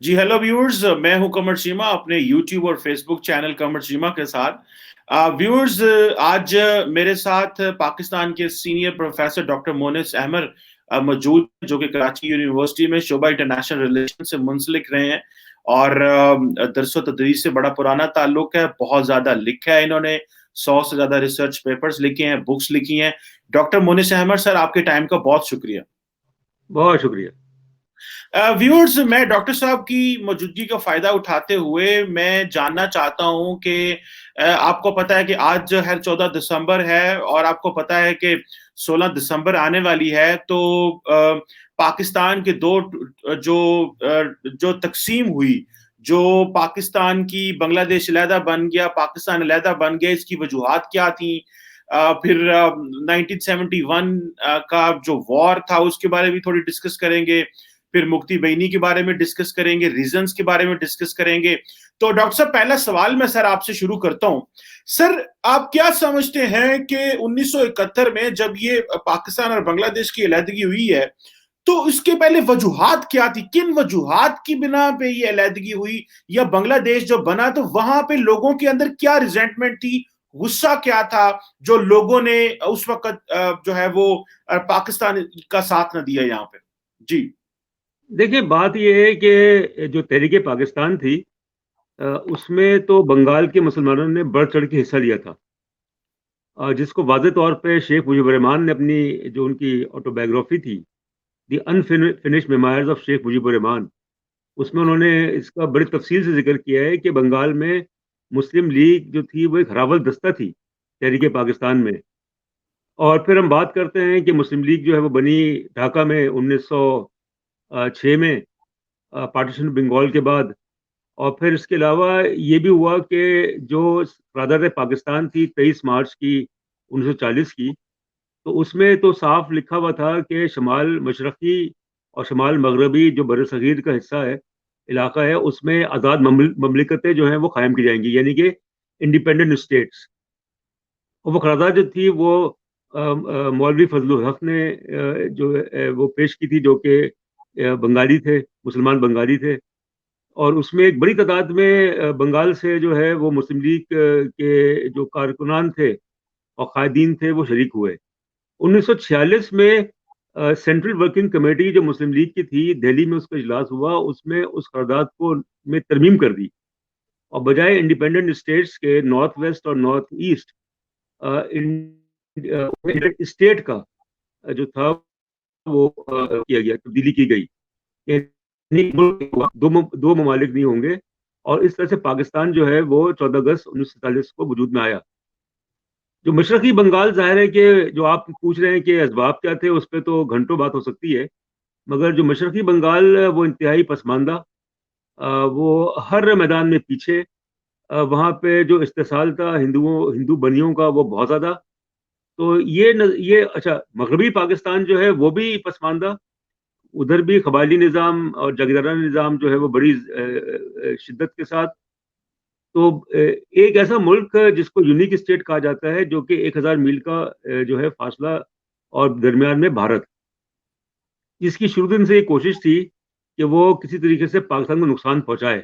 जी hello viewers, मैं हूं कमर चीमा अपने यूट्यूब और फेसबुक चैनल कमर चीमा के साथ। व्यूअर्स, आज मेरे साथ पाकिस्तान के senior professor doctor Monis Ahmad मौजूद हैं, जो कि कराची यूनिवर्सिटी में शोबा इंटरनेशनल रिलेशन से मुंसलिक रहे हैं और दरस तदरीस से बड़ा पुराना ताल्लुक है। बहुत ज्यादा लिखा है इन्होंने, 100 से ज्यादा रिसर्च पेपर्स लिखे हैं, बुक्स लिखी हैं। डॉक्टर मोनिस अहमद सर, आपके टाइम का बहुत शुक्रिया। बहुत शुक्रिया। व्यूअर्स, मैं डॉक्टर साहब की मौजूदगी का फायदा उठाते हुए मैं जानना चाहता हूं कि आपको पता है कि आज जो है 14 दिसंबर है और आपको पता है कि 16 दिसंबर आने वाली है। तो पाकिस्तान के दो जो जो तकसीम हुई, जो पाकिस्तान की बांग्लादेश अलहदा बन गया, पाकिस्तान अलहदा बन गया, इसकी वजूहात क्या थी? फिर 1971 का जो वॉर था उसके बारे में भी थोड़ी डिस्कस करेंगे। फिर मुक्ति बईनी के बारे में डिस्कस करेंगे, रीजंस के बारे में डिस्कस करेंगे। तो डॉक्टर साहब, पहला सवाल मैं सर आपसे शुरू करता हूं। सर, आप क्या समझते हैं कि 1971 में जब ये पाकिस्तान और बांग्लादेश की अलहदगी हुई है, तो इसके पहले वजूहात क्या थी? किन वजूहात की बिना पे ये अलहदगी हुई? या बांग्लादेश जब बना तो वहां पे लोगों के अंदर क्या रिजेंटमेंट थी, गुस्सा क्या था, जो लोगों ने उस वक्त जो है वो पाकिस्तान का साथ न दिया यहाँ पे? जी। देखिए, बात यह है कि जो तहरीक पाकिस्तान थी, उसमें तो बंगाल के मुसलमानों ने बढ़ चढ़ के हिस्सा लिया था, जिसको वाज़ेह तौर पे शेख मुजीबुर रहमान ने अपनी जो उनकी ऑटोबायोग्राफी थी, the unfinished memoirs of Sheikh Mujibur Rahman, उसमें उन्होंने इसका बड़ी तफसील से जिक्र किया है कि बंगाल में मुस्लिम लीग जो थी वो एक हरावल दस्ता थी तहरीक पाकिस्तान में। और फिर हम बात करते हैं कि मुस्लिम लीग जो है वो बनी ढाका में 1906 में, पार्टीशन बंगाल के बाद। और फिर इसके अलावा ये भी हुआ कि जो क़यादत पाकिस्तान थी 23 मार्च की 1940 की, तो उसमें तो साफ लिखा हुआ था कि शमाल मशरक़ी और शमाल मगरबी जो बर सग़ीर का हिस्सा है, इलाका है, उसमें आज़ाद ममलिकतें जो हैं वो कायम की जाएंगी, यानी कि इंडिपेंडेंट स्टेट्स। और वो करारदाद जो थी वो मौलवी फजलुल हक ने वो पेश की थी, जो कि बंगाली थे, मुसलमान बंगाली थे। और उसमें एक बड़ी तादाद में बंगाल से जो है वो मुस्लिम लीग के जो कारकुनान थे और कायदीन थे वो शरीक हुए। 1946 में सेंट्रल वर्किंग कमेटी जो मुस्लिम लीग की थी, दिल्ली में उसका इजलास हुआ, उसमें उस करारदाद को में तरमीम कर दी और बजाय इंडिपेंडेंट स्टेट्स के नॉर्थ वेस्ट और नॉर्थ ईस्ट स्टेट का जो था वो किया गया, तब्दीली की गई। यानी दो ममालिक नहीं होंगे। और इस तरह से पाकिस्तान जो है वो 14 अगस्त 1947 को वजूद में आया। जो मशरकी बंगाल, जाहिर है कि जो आप पूछ रहे हैं कि असबाब क्या थे, उस पर तो घंटों बात हो सकती है। मगर जो मशरकी बंगाल वो इंतहाई पसमानदा, वो हर मैदान में पीछे, वहाँ पे जो इस्तेसाल था हिंदू बनियों का वो बहुत ज़्यादा। तो ये अच्छा, मगरबी पाकिस्तान जो है वो भी पसमानदा, उधर भी कबायली निज़ाम और जागीरदाराना निज़ाम जो है वो बड़ी शिद्दत के साथ। तो एक ऐसा मुल्क जिसको यूनिक स्टेट कहा जाता है, जो कि 1000 मील का जो है फासला, और दरमियान में भारत, जिसकी शुरू दिन से ये कोशिश थी कि वो किसी तरीके से पाकिस्तान को नुकसान पहुंचाए।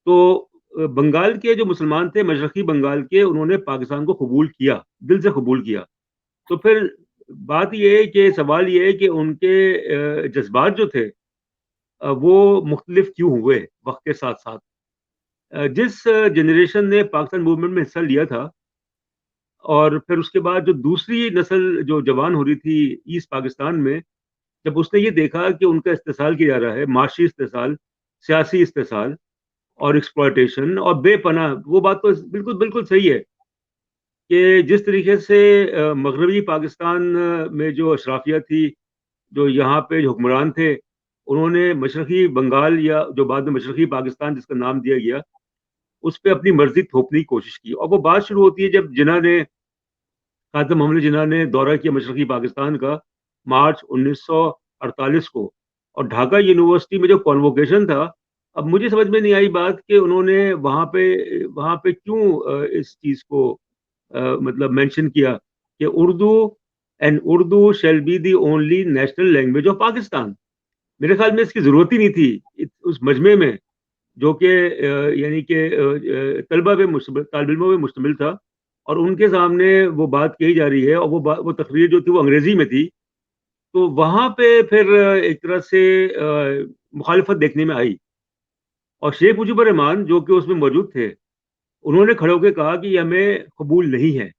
तो बंगाल के जो मुसलमान थे, मशरकी बंगाल के, उन्होंने पाकिस्तान को कबूल किया, दिल से कबूल किया। तो फिर बात ये है कि सवाल ये है कि उनके जज्बात जो थे, वो मुख्तलिफ क्यों हुए वक्त के साथ साथ। जिस जनरेशन ने पाकिस्तान मूवमेंट में हिस्सा लिया था, और फिर उसके बाद जो दूसरी नस्ल जो जवान हो रही थी ईस्ट पाकिस्तान में, जब उसने ये देखा कि उनका इस्तेसाल किया जा रहा है, माशी इस्तेसाल, सियासी इस्तेसाल और एक्सप्लॉयटेशन और बेपनाह, वो बात तो बिल्कुल बिल्कुल सही है कि जिस तरीके से मगरबी पाकिस्तान में जो अशराफिया थी, जो यहाँ पे जो हुक्मरान थे, उन्होंने मशरकी बंगाल, या जो बाद में मशरकी पाकिस्तान जिसका नाम दिया गया, उस पर अपनी मर्जी थोपने की कोशिश की। और वो बात शुरू होती है जब जिन्ना ने, कासिम मोहम्मद जिन्ना ने दौरा किया मशरकी पाकिस्तान का, मार्च 1948 को। और ढाका यूनिवर्सिटी में जो कॉन्वोकेशन था, अब मुझे समझ में नहीं आई बात कि उन्होंने वहाँ पे क्यों इस चीज़ को मतलब मेंशन किया कि Urdu shall be the only national language of Pakistan. मेरे ख्याल में इसकी जरूरत ही नहीं थी। उस मजमे में जो कि यानी कि तलबा पे तालिब इल्मों पे मुश्तमिल था, और उनके सामने वो बात कही जा रही है, और वो तकरीर जो थी वो अंग्रेजी में थी। तो वहाँ पे फिर एक तरह से मुखालिफत देखने में आई, और शेख मुजीबुर रहमान जो कि उसमें मौजूद थे, उन्होंने खड़े होकर कहा कि ये हमें कबूल नहीं है।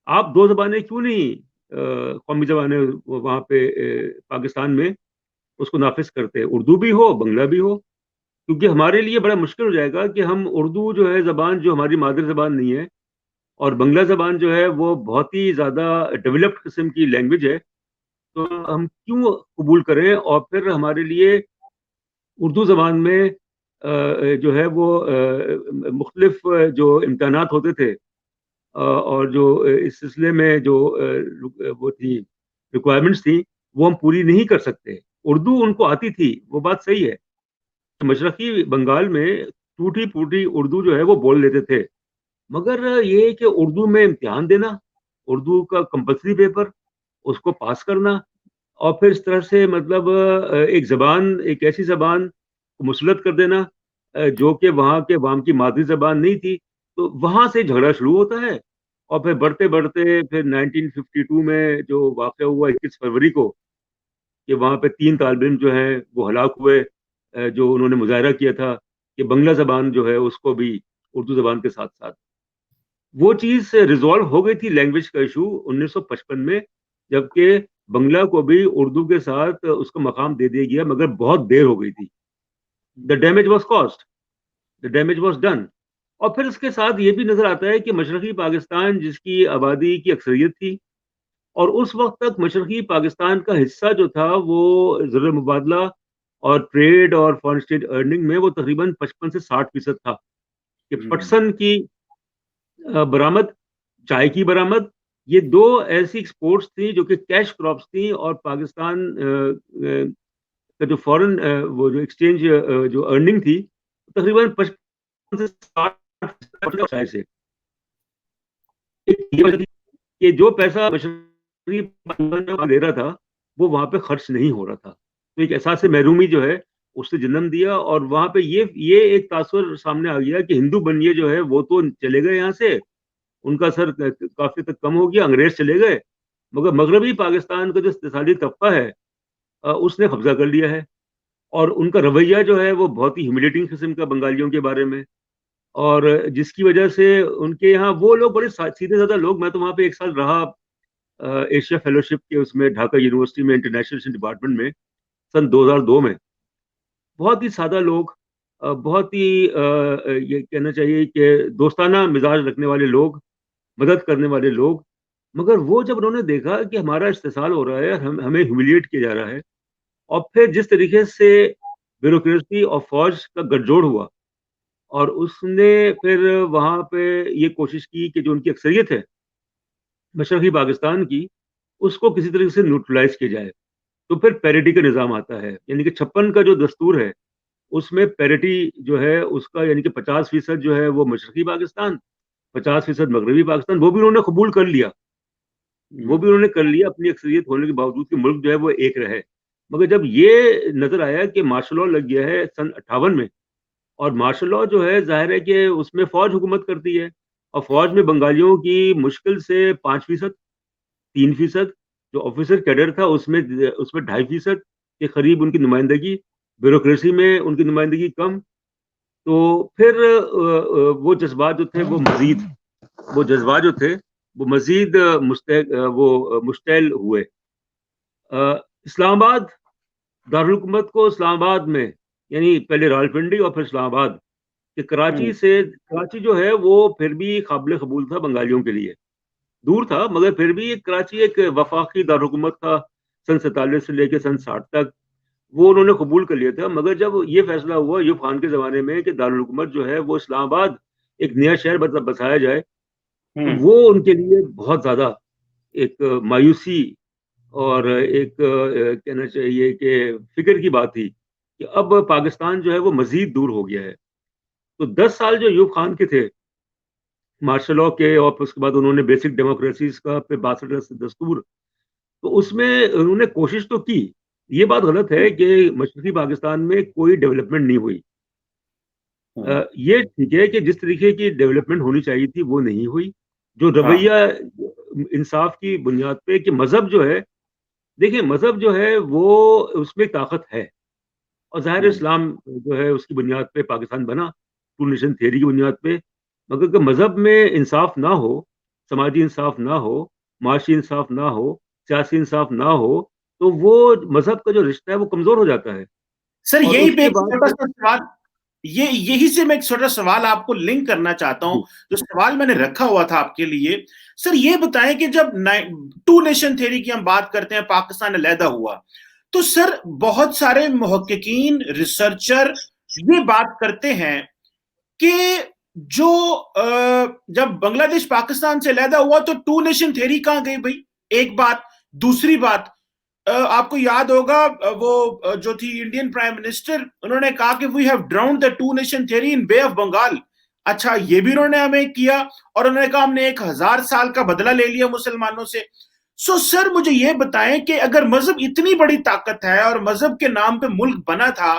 आप दो ज़बानें क्यों नहीं कौमी ज़बानें वहाँ पे पाकिस्तान में उसको नाफिज करते, उर्दू भी हो बंगला भी हो, क्योंकि हमारे लिए बड़ा मुश्किल हो जाएगा कि हम उर्दू जो है ज़बान जो हमारी मादर ज़बान नहीं है, और बंगला ज़बान जो है वो बहुत ही ज़्यादा डेवलप्ड किस्म की लैंग्वेज है, तो हम क्यों कबूल करें, और फिर हमारे लिए उर्दू ज़बान में जो है वो मुख्तलिफ जो इम्तहानात होते थे, और जो इस सिलसिले में जो वो थी रिक्वायरमेंट्स थी, वो हम पूरी नहीं कर सकते। उर्दू उनको आती थी, वो बात सही है। मशरक़ी बंगाल में टूटी-फूटी उर्दू जो है वो बोल लेते थे। मगर ये है कि उर्दू में इम्तिहान देना, उर्दू का कंपल्सरी पेपर, उसको पास करना, और फिर इस तरह से मतलब एक ज़बान, एक ऐसी ज़बान को मुसलत कर देना जो कि वहाँ के अवाम की मादरी ज़बान नहीं थी। तो वहाँ से झगड़ा शुरू होता है, और फिर बढ़ते-बढ़ते फिर 1952 में जो वाक़या हुआ 21 फरवरी को, कि वहाँ पे 3 तालिब इल्म जो हैं वो हलाक हुए, जो उन्होंने मुज़ाहरा किया था कि बंगला ज़बान जो है उसको भी उर्दू ज़बान के साथ-साथ। वो चीज़ रिज़ॉल्व हो गई थी, लैंग्वेज का इश्यू 1955 में, जबकि बंगला को भी उर्दू के साथ उसको मकाम दे दिया गया, मगर बहुत देर हो गई थी। The damage was caused, the damage was done. और फिर इसके साथ ये भी नज़र आता है कि मशरक़ी पाकिस्तान जिसकी आबादी की अक्सरियत थी, और उस वक़्त तक मशरक़ी पाकिस्तान का हिस्सा जो था वो ज़र मुबादला और ट्रेड और फॉरेन एक्सचेंज अर्निंग में वो तकरीबन 55 से 60% था, कि हुँ। पटसन की बरामद, चाय की बरामद, ये 2 ऐसी एक्सपोर्ट्स थी जो कि कैश क्रॉप्स थी, और पाकिस्तान का जो फॉरेन वो जो एक्सचेंज जो अर्निंग थी, तकरीबन 55 से 60% चाय से। ये वजह थी कि जो पैसा मशरक़ी पाकिस्तान ले रहा था, वो वहाँ पे खर्च नहीं हो रहा था। तो एक एहसास महरूमी जो है, उसने जन्म दिया, और वहाँ पे ये एक तासुर सामने आ गया कि हिंदू बनिए जो है वो तो चले गए यहाँ से, उनका असर काफ़ी तक कम हो गया, अंग्रेज़ चले गए, मगर मगरबी पाकिस्तान का जो इस्तिसाली तबका है उसने कब्ज़ा कर लिया है, और उनका रवैया जो है वो बहुत ही ह्यूमिलेटिंग किस्म का बंगालियों के बारे में, और जिसकी वजह से उनके यहाँ वो लोग बड़े सीधे-साधा लोग। मैं तो वहाँ पे 1 साल रहा एशिया फेलोशिप के उसमें ढाका यूनिवर्सिटी में इंटरनेशनल रिलेशन डिपार्टमेंट में, सन 2002 में। बहुत ही सादा लोग, बहुत ही ये कहना चाहिए कि दोस्ताना मिजाज रखने वाले लोग, मदद करने वाले लोग। मगर वो जब उन्होंने देखा कि हमारा इस्तेसाल हो रहा है, हमें ह्यूमिलिएट किया जा रहा है, और फिर जिस तरीके से ब्यूरोक्रेसी और फौज का गठजोड़ हुआ, और उसने फिर वहाँ पे ये कोशिश की कि जो उनकी अक्सरियत है मशरक़ी पाकिस्तान की, उसको किसी तरीके से न्यूट्रलाइज़ किया जाए। तो फिर पैरिटी का निज़ाम आता है, यानी कि 56 का जो दस्तूर है, उसमें पैरिटी जो है उसका, यानी कि 50% जो है वो मशरक़ी पाकिस्तान, 50% मगरबी पाकिस्तान, वो भी उन्होंने कबूल कर लिया। वो भी हुँ। उन्होंने कर लिया, अपनी अक्सरियत होने के बावजूद कि मुल्क जो है वो एक रहे। मगर जब ये नज़र आया कि मार्शल लॉ लग गया है सन 58 में, और मार्शल लॉ जो है ज़ाहिर है कि उसमें फ़ौज हुकूमत करती है, और फ़ौज में बंगालियों की मुश्किल से 5%, 3% जो ऑफिसर कैडर था उसमें 2.5% के करीब उनकी नुमाइंदगी, ब्यूरोक्रेसी में उनकी नुमाइंदगी कम। तो फिर वो जज़्बात जो थे वो जज़्बात जो थे वो मज़ीद मुश्तैल हुए। इस्लामाबाद दारुल हुकूमत को इस्लामाबाद में, यानी पहले रावलपिंडी और फिर इस्लामाबाद, कि हुँ। कराची जो है वो फिर भी काबिल कबूल था बंगालियों के लिए। दूर था, मगर फिर भी कराची एक वफाकी दारुल था, सन 47 से लेके सन 60 तक, वो उन्होंने कबूल कर लिया था। मगर जब ये फैसला हुआ अयूब खान के ज़माने में कि दारुल हुकूमत जो है वो इस्लामाबाद, एक नया शहर बसाया जाए, तो हुँ। वो उनके लिए बहुत ज़्यादा एक मायूसी, और एक कहना चाहिए कि फ़िक्र की बात थी कि अब पाकिस्तान जो है वो मज़ीद दूर हो गया है। तो 10 साल जो अयूब खान के थे, मार्शल लॉ के, और फिर उसके बाद उन्होंने बेसिक डेमोक्रेसीज़ का फिर 62 दस्तूर, तो उसमें उन्होंने कोशिश तो की, ये बात गलत है कि मशरकी पाकिस्तान में कोई डेवलपमेंट नहीं हुई। ये ठीक है कि जिस तरीके की डेवलपमेंट होनी चाहिए थी वो नहीं हुई। जो हाँ। रवैया इंसाफ की बुनियाद पे कि मजहब जो है, देखिए मजहब जो है वो उसमें ताकत है, और ज़ाहिर है हम्म। इस्लाम जो है उसकी बुनियाद पे पाकिस्तान बना, टू नेशन थियरी की बुनियाद पे। मगर अगर मजहब में इंसाफ ना हो, समाजी इंसाफ ना हो, माशी इंसाफ ना हो, सियासी इंसाफ ना हो, तो वो मजहब का जो रिश्ता है वो कमजोर हो जाता है। सर और यही पे उसके एक बाद छोटा फिर सा सवाल, ये यही से मैं एक छोटा सवाल आपको लिंक करना चाहता हूं, जी जो सवाल मैंने रखा हुआ था आपके लिए। सर ये बताएं कि जब टू नेशन थ्योरी की हम बात करते हैं, पाकिस्तान अलहदा हुआ, तो सर बहुत सारे मुहक्किकीन, रिसर्चर ये बात करते हैं कि जो जब बांग्लादेश पाकिस्तान से अलहदा हुआ तो टू नेशन थ्योरी कहां गई भाई? एक बात। दूसरी बात, आपको याद होगा वो जो थी इंडियन प्राइम मिनिस्टर, उन्होंने कहा कि we have drowned the two nation theory in Bay of Bengal. अच्छा, ये भी उन्होंने हमें किया, और उन्होंने कहा हमने 1000 साल का बदला ले लिया मुसलमानों से। सो सर मुझे ये बताएं कि अगर मजहब इतनी बड़ी ताकत है और मजहब के नाम पे मुल्क बना था,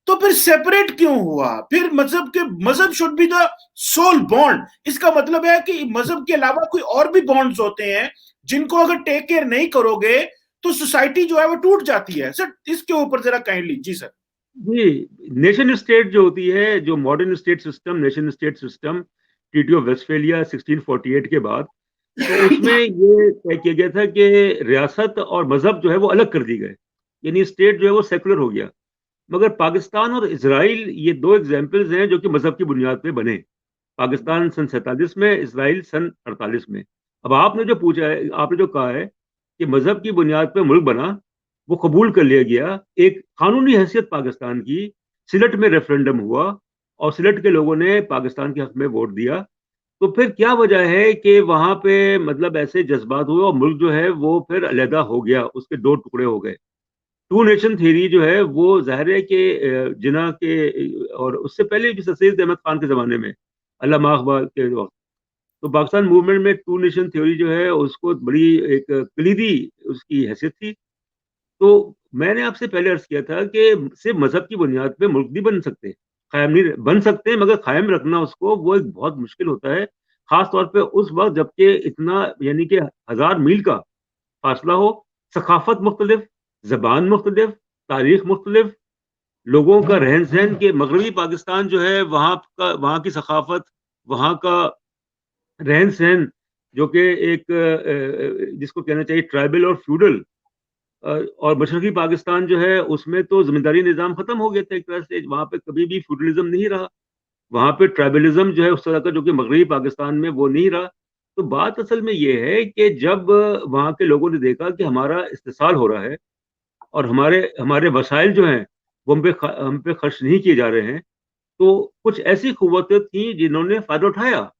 तो फिर सेपरेट क्यों हुआ? फिर मजहब should be the sole bond. इसका मतलब है कि मजहब के अलावा कोई और भी बॉन्ड्स होते हैं जिनको अगर टेक केयर नहीं करोगे तो सोसाइटी जो है वो टूट जाती है। सर इसके ऊपर जरा काइंडली जी सर। जी, नेशन स्टेट जो होती है, जो modern state system, nation state system, treaty of Westphalia 1648 के बाद, तो उसमें ये तय किया गया था कि रियासत और मजहब जो है वो अलग कर दी गए, यानी स्टेट जो है वो सेकुलर हो गया। मगर पाकिस्तान और इसराइल ये दो एग्जाम्पल्स हैं जो कि मजहब की बुनियाद पे बने। पाकिस्तान सन 47 में, इसराइल सन 48 में। अब आपने जो पूछा है, आपने जो कहा है कि मजहब की बुनियाद पे मुल्क बना, वो कबूल कर लिया गया। एक कानूनी हैसियत पाकिस्तान की, सिलट में रेफरेंडम हुआ और सिलट के लोगों ने पाकिस्तान के हक में वोट दिया। तो फिर क्या वजह है कि वहां पे मतलब ऐसे जज्बात हुए और मुल्क जो है वो फिर अलहदा हो गया, उसके दो टुकड़े हो गए। टू नेशन थ्योरी जो है वो जाहिर है कि जिना के और उससे पहले भी सैयद अहमद खान के ज़माने में, अल्लामा अकबर के वक्त, तो पाकिस्तान मूवमेंट में टू नेशन थ्योरी जो है उसको बड़ी एक कलीदी उसकी हैसियत थी। तो मैंने आपसे पहले अर्ज किया था कि सिर्फ मजहब की बुनियाद पे मुल्क नहीं बन सकते, कायम नहीं बन सकते, मगर कायम रखना उसको वो एक बहुत मुश्किल होता है। खास तौर पे उस वक्त जबकि इतना यानी कि 1000 मील का फासला हो, सकाफत मुख्तलिफ, जबान मुख्तलिफ, तारीख मुख्तलिफ, लोगों का रहन सहन के मगरबी पाकिस्तान जो है वहाँ की सकाफत, वहाँ का रहन सहन जो कि एक जिसको कहना चाहिए ट्राइबल और फ्यूडल, और मशरकी पाकिस्तान जो है उसमें तो जमींदारी निज़ाम खत्म हो गया था एक तरह से, वहाँ पे कभी भी फ्यूडलिज्म नहीं रहा। वहाँ पे ट्राइबलिज्म जो है उस तरह का जो कि मगरबी पाकिस्तान में वो नहीं रहा। तो बात असल में ये है कि जब वहाँ के लोगों ने देखा कि हमारा इस्तेसाल हो रहा है और हमारे हमारे वसाइल जो हैं वो हम पे खर्च नहीं किए जा रहे हैं, तो कुछ ऐसी कुव्वतें थी जिन्होंने फायदा उठाया।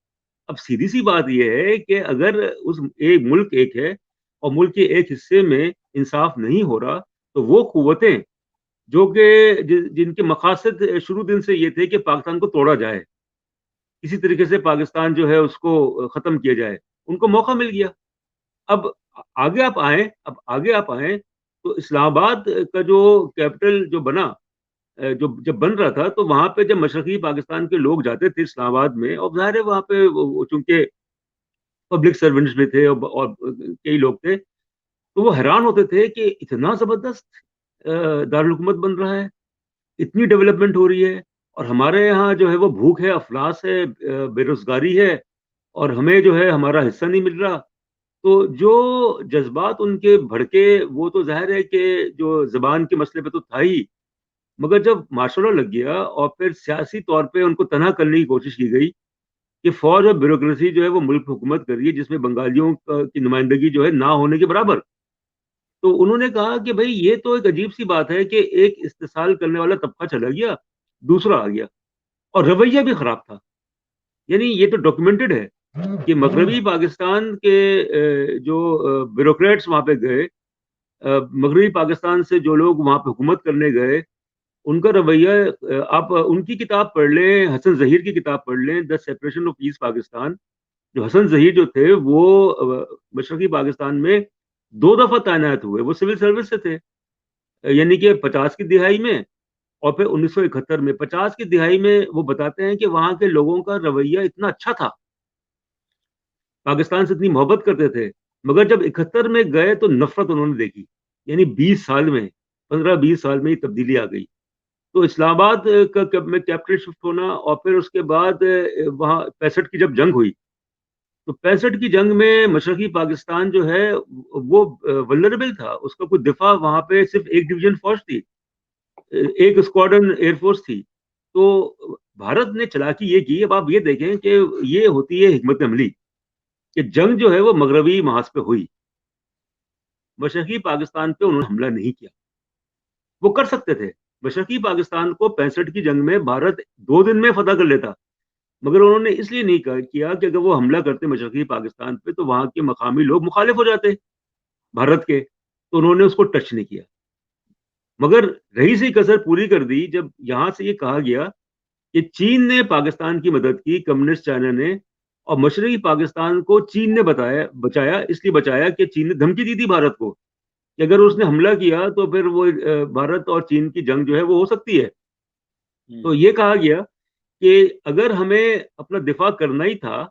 अब सीधी सी बात यह है कि अगर उस एक मुल्क एक है और मुल्क के एक हिस्से में इंसाफ नहीं हो रहा, तो वो कुव्वतें जो कि जिनके मकासद शुरू दिन से ये थे कि पाकिस्तान को तोड़ा जाए, किसी तरीके से पाकिस्तान जो है उसको खत्म किया जाए, उनको मौका मिल गया। अब आगे आप आए तो इस्लामाबाद का जो कैपिटल जो बना, जो जब बन रहा था, तो वहां पे जब मशरकी पाकिस्तान के लोग जाते थे इस्लामाबाद में, और जाहिर है वहां पे चूंकि पब्लिक सर्वेंट्स भी थे और कई लोग थे, तो वो हैरान होते थे कि इतना जबरदस्त दारुल हुकूमत बन रहा है, इतनी डेवलपमेंट हो रही है, और हमारे यहाँ जो है वो भूख है, अफलास है, बेरोजगारी है, और हमें जो है हमारा हिस्सा नहीं मिल रहा। तो जो जज्बात उनके भड़के, वो तो जाहिर है कि जो जबान के मसले पे तो था ही, मगर जब मार्शल लग गया और फिर सियासी तौर पे उनको तनहा करने की कोशिश की गई कि फौज और ब्यूरोक्रेसी जो है वो मुल्क हुकूमत कर रही है, जिसमें बंगालियों की नुमाइंदगी जो है ना होने के बराबर, तो उन्होंने कहा कि भाई ये तो एक अजीब सी बात है कि एक इस्तेसाल करने वाला तबका चला गया, दूसरा आ गया, और रवैया भी खराब था। यानी ये तो डॉक्यूमेंटेड है कि मगरबी पाकिस्तान के जो ब्यूरोक्रेट्स वहां पे गए, मगरबी पाकिस्तान से जो लोग वहां पे हुकूमत करने गए, उनका रवैया, आप उनकी किताब पढ़ लें, हसन जहीर की किताब पढ़ लें, the separation of East Pakistan. जो हसन जहीर जो थे वो मशरकी पाकिस्तान में 2 दफा तैनात हुए, वो सिविल सर्विस से थे। यानी कि 50 की दिहाई में, और फिर 1971 में 50 की दिहाई में वो बताते हैं कि वहां के लोगों का रवैया इतना अच्छा था, पाकिस्तान से इतनी मोहब्बत करते थे, मगर जब 71 में गए तो नफरत उन्होंने देखी। यानी 20 साल में, 15-20 साल में ही तब्दीली आ गई। तो इस्लामाबाद में कैपिटल शिफ्ट होना, और फिर उसके बाद वहाँ 65 की जब जंग हुई, तो 65 की जंग में मशरकी पाकिस्तान जो है वो वल्नरेबल था, उसका कोई दिफा, वहां पे सिर्फ एक डिवीजन फोर्स थी, एक स्क्वाड्रन एयरफोर्स थी। तो भारत ने चालाकी ये की, अब आप ये देखें कि ये होती है हिकमत अमली, कि जंग जो है वो मगरबी महाज पे हुई, मशरकी पाकिस्तान पे उन्होंने हमला नहीं किया। वो कर सकते थे, मशरकी पाकिस्तान को 65 की जंग में भारत 2 दिन में फतह कर लेता, मगर उन्होंने इसलिए नहीं किया कि अगर वो हमला करते मशरकी पाकिस्तान पे तो वहां के मकामी लोग मुखालिफ हो जाते भारत के, तो उन्होंने उसको टच नहीं किया। मगर रही सी कसर पूरी कर दी जब यहां से ये कहा गया कि चीन ने पाकिस्तान की मदद की, कम्युनिस्ट चाइना ने, और मशरकी पाकिस्तान को चीन ने बताया बचाया, इसलिए बचाया कि चीन ने धमकी दी थी भारत को कि अगर उसने हमला किया तो फिर वो भारत और चीन की जंग जो है वो हो सकती है। तो ये कहा गया कि अगर हमें अपना दिफा करना ही था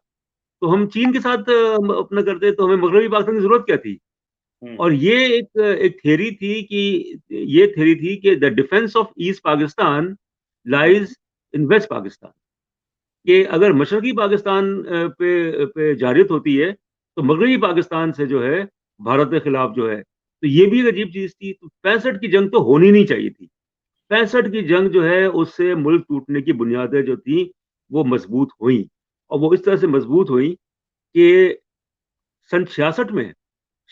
तो हम चीन के साथ अपना करते, तो हमें मगरबी पाकिस्तान की जरूरत क्या थी। और ये एक एक थ्योरी थी कि ये थ्योरी थी कि the defence of East Pakistan lies in West Pakistan, कि अगर मशरकी पाकिस्तान पे जारियत होती है तो मगरबी पाकिस्तान से जो है भारत के खिलाफ जो है, तो ये भी एक अजीब चीज थी। तो 65 की जंग तो होनी नहीं चाहिए थी। 65 की जंग जो है उससे मुल्क टूटने की बुनियादें जो थी वो मजबूत हुई, और वो इस तरह से मजबूत हुई कि सन 66 में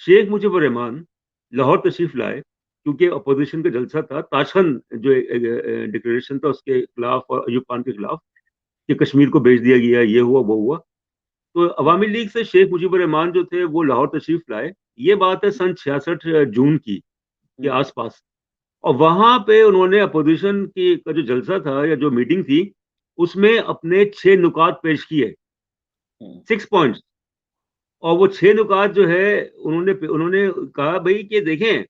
शेख मुजीबुर रहमान लाहौर तशरीफ लाए, क्योंकि अपोजिशन का जलसा था, ताशकंद जो डिक्लेरेशन था उसके खिलाफ और अयूब खान के खिलाफ, कि कश्मीर को भेज दिया गया, ये हुआ वो हुआ। तो अवामी लीग से शेख मुजीबुर रहमान जो थे वो लाहौर तशरीफ लाए, ये बात है सन 66 जून की के आसपास। और वहां पे उन्होंने अपोजिशन की का जो जलसा था या जो मीटिंग थी, उसमें अपने 6 नुकात पेश किए, 6 पॉइंट्स। और वो 6 नुकात जो है उन्होंने उन्होंने कहा भाई कि देखें,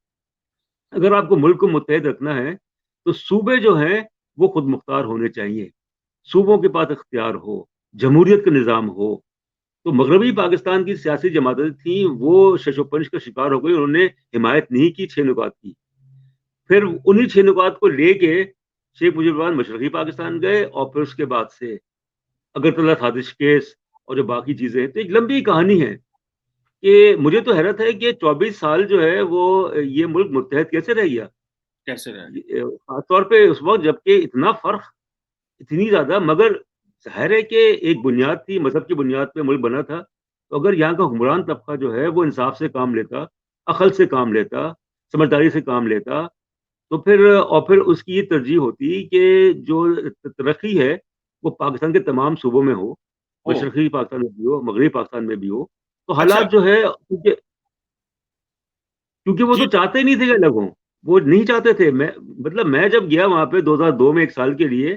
अगर आपको मुल्क को मुत्तहद रखना है तो सूबे जो हैं वो खुद मुख्तार होने चाहिए, सूबों के पास इख्तियार हो, जमहूरियत का निज़ाम हो। तो मगरबी पाकिस्तान की सियासी जमातें थी वो शशोपंश का शिकार हो गई, उन्होंने हिमायत नहीं की 6 नुकात की। फिर उन्हीं 6 नुकात को लेके शेख मुजीबुर रहमान मशरकी पाकिस्तान गए, और फिर उसके बाद से अगरतला साजिश केस और जो बाकी चीजें हैं, तो एक लंबी कहानी है कि मुझे तो हैरत है कि 24 साल जो है वो ये मुल्क मुत्तहद कैसे रह गया। कैसे रहे? खासतौर पे उस वक्त जबकि इतना फर्क, इतनी ज्यादा, मगर जाहिर है कि एक बुनियाद थी, मजहब की बुनियाद पे मुल्क बना था। तो अगर यहाँ का हुक्मरान तबका जो है वो इंसाफ से काम लेता, अकल से काम लेता, समझदारी से काम लेता, तो फिर और फिर उसकी ये तरजीह होती कि जो तरक्की है वो पाकिस्तान के तमाम सूबों में हो, ओ, मशरकी पाकिस्तान में भी हो, मगरबी पाकिस्तान में भी हो। तो अच्छा। हालात जो है, क्योंकि क्योंकि वो तो जी। चाहते ही नहीं थे कि अलग हों, वो नहीं चाहते थे। मैं मतलब मैं जब गया वहां पे 2002 में 1 साल के लिए,